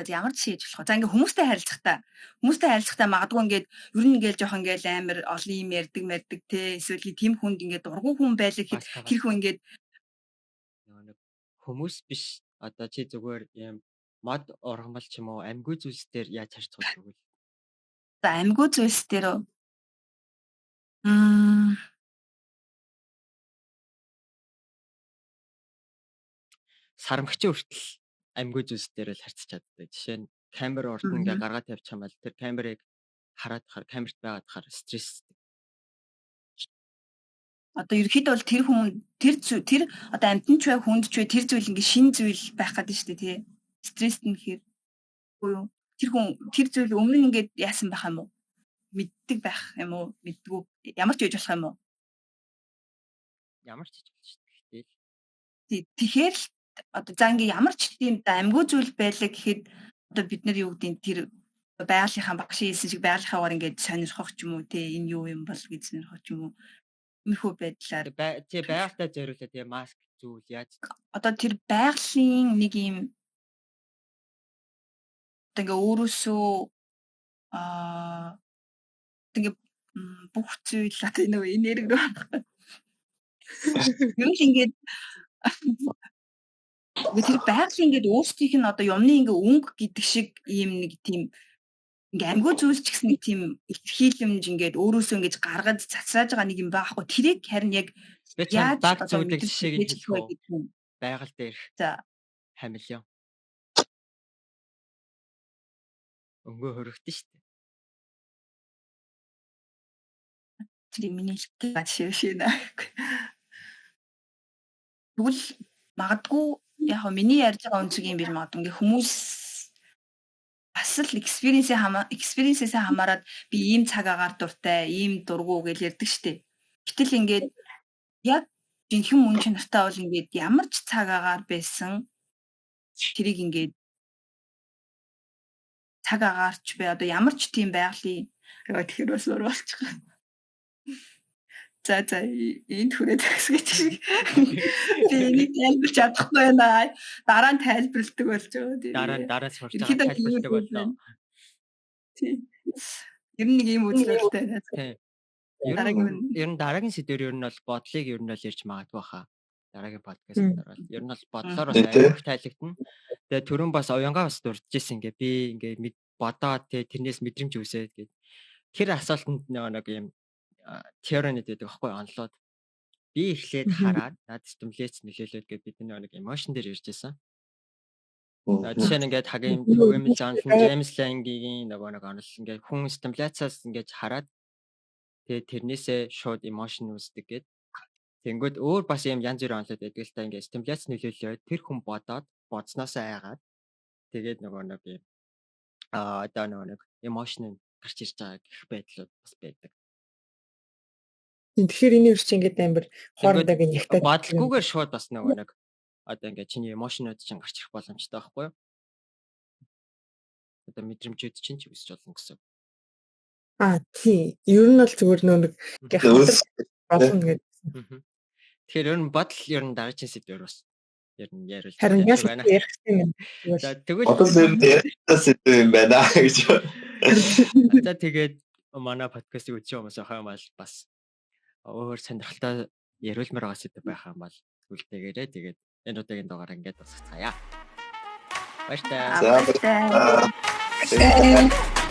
ямар ч хийж болох. За ингээд хүмүүстэй харилцахтаа магадгүй ингээд ер нь ингээд жоох ингээд амар олон юм ярьдаг те эсвэл тийм хүнд ингээд дургу хүн байлаа гэхэд тэр хүн ингээд нэг хүмүүс биш одоо чи зүгээр юм мод ургамал ч юм уу амьгүй зүйлс дээр яаж харьцах вэ? За амьгүй зүйлс дээр сарамгчийн хүртэл амьгүй зүйлс дээр л харьцаж чаддаг. Жишээ нь камер урд нь ингээ гаргаад тавьчих юм бол тэр камерыг хараад хахаар камерт байгаад хахаар стресс. одоо ерөөхдөө бол тэр хүн тэр одоо амьтан ч бай хүнд ч бай тэр зүйл ингээ шин зүйл байх гэдэг шүү дээ тий. Стресст нь гэхээр буюу тэр хүн тэр зүйл өмнө нь ингээд яасан байх юм уу? Мэддэг байх юм уу? Мэддэггүй. Ямар ч байж болох юм уу? Ямар ч хийж болно шүү дээ. Тэгэхээр л одоо за ингээ ямар ч тийм амьгүй зүйл байлаа гэхэд одоо бид нар юу гэдэг тэр байгалийнхаа багшийн хэлсэн шиг байгалийнхаагаар ингээд сонирхох ч юм уу те энэ юу юм бол гэж сонирхох ч юм уу иймэрхүү байдлаар Тий байгальтай зориулаад тий маск зүйл яаж одоо тэр байгалийн нэг юм одоо ингээ өөрөөсөө ингээ бүх зүйл одоо энэ энерги байна. Юу л ингээд тэр байгалийн ингээд өөрсдийнх нь одоо юмны ингээ өнгө гэдэг шиг ийм нэг тийм ингээ амьгүй зүйлс ч гэсэн нэг тийм илэрхийлэмж ингээд өөрөөсөө ингэж гаргаж цацрааж байгаа нэг юм байхгүй. Тэрийг харин яг яаж баг зүйлийг жишээг нь хэлэх үү? Байгаль дээр за хамилё. Өнгөө хөрөгдөн шүү дээ. тэр миний хэлдэг жишээ. Тэгвэл магадгүй яг хөө миний ярьж байгаа үнцэг юм биш магадгүй ингээ хүмүүс бас л experience-ээс хамаарат би ийм цаг агаар дуртай, ийм дургу гэж ярьдаг штеп. Гэтэл ингээд яг жинхэнэ мөн чанартай бол ингээд ямар ч цаг агаар байсан тэрийг ингээд цаг агаарч бай одоо ямар ч тийм байгалийн тэгэхээр бас уур болчих. За энд хүрээд хэсгэж би энийг тайлбарч чадахгүй байна. Дараа нь тайлбарладаг болж байгаа. Дараа сурч байгаа тайлбарладаг боллоо. Тийм. Ер нь нэг юм үзлэлтэй байна. Тийм. Ер нь дараагийн сэдвэр ер нь бол бодлыг ер нь л ярьж магадгүй хаа. Дараагийн подкастаар бол ер нь бол бодлоор бас аюулгүй тайлбартна. Тэгээ түрүүн бас уянгаа бас дурдчихсэн ингээ би ингээ бодоод тэрнээс мэдрэмж үсээд гээд тэр асуултанд нэг юм теоринэд байдаг аахгүй онлоод би эхлээд хараад над стимуляц нөлөөлөд гээд бид нэг эмошн дээр ирж байсан. Жишээ нь ингээд хагийн William Johnson, James Lang-ийн нэг онол ингээд хүн стимуляцаас ингээд хараад тэгээ тэрнээсээ шууд эмошн үүсдэг гээд тэнгүүд өөр бас юм янз бүрийн онолод байдаг л та ингээд стимуляц нөлөөлөд тэр хүн бодоод бодсноосоо айгаад тэгээд нэг юм одоо нэг эмошн гарч ирж байгаа гэх байдлууд бас байдаг. Тэгэхээр энэ үрч ингээд амар хоорондоо гинхтаад бодлгүйгээр шууд бас нэг одоо ингээд чиний эмошнууд чинь гарч ирэх боломжтой байхгүй юу? Одоо мэдрэмжүүд чинь ч үсэж болно гэсэн. Тий. Ер нь бол зүгээр нэг болно гэдэг. Тэгэхээр ер нь бодол ер нь дараагийн сэдвэр бас ер нь яриулж харин яаж ярих юм бэ? Тэгвэл одоо сэдв юм байна гэж. За тэгээд манай подкастыг үзэж байгаа хүмүүс хаймал бас өөр сонирхолтой яриулмаар байгаа сэдв байх юм бол үлдээгээрэй. Тэгээд энэ удаагийн дугаар ингээд дуусгацгаая. Баярлалаа. За.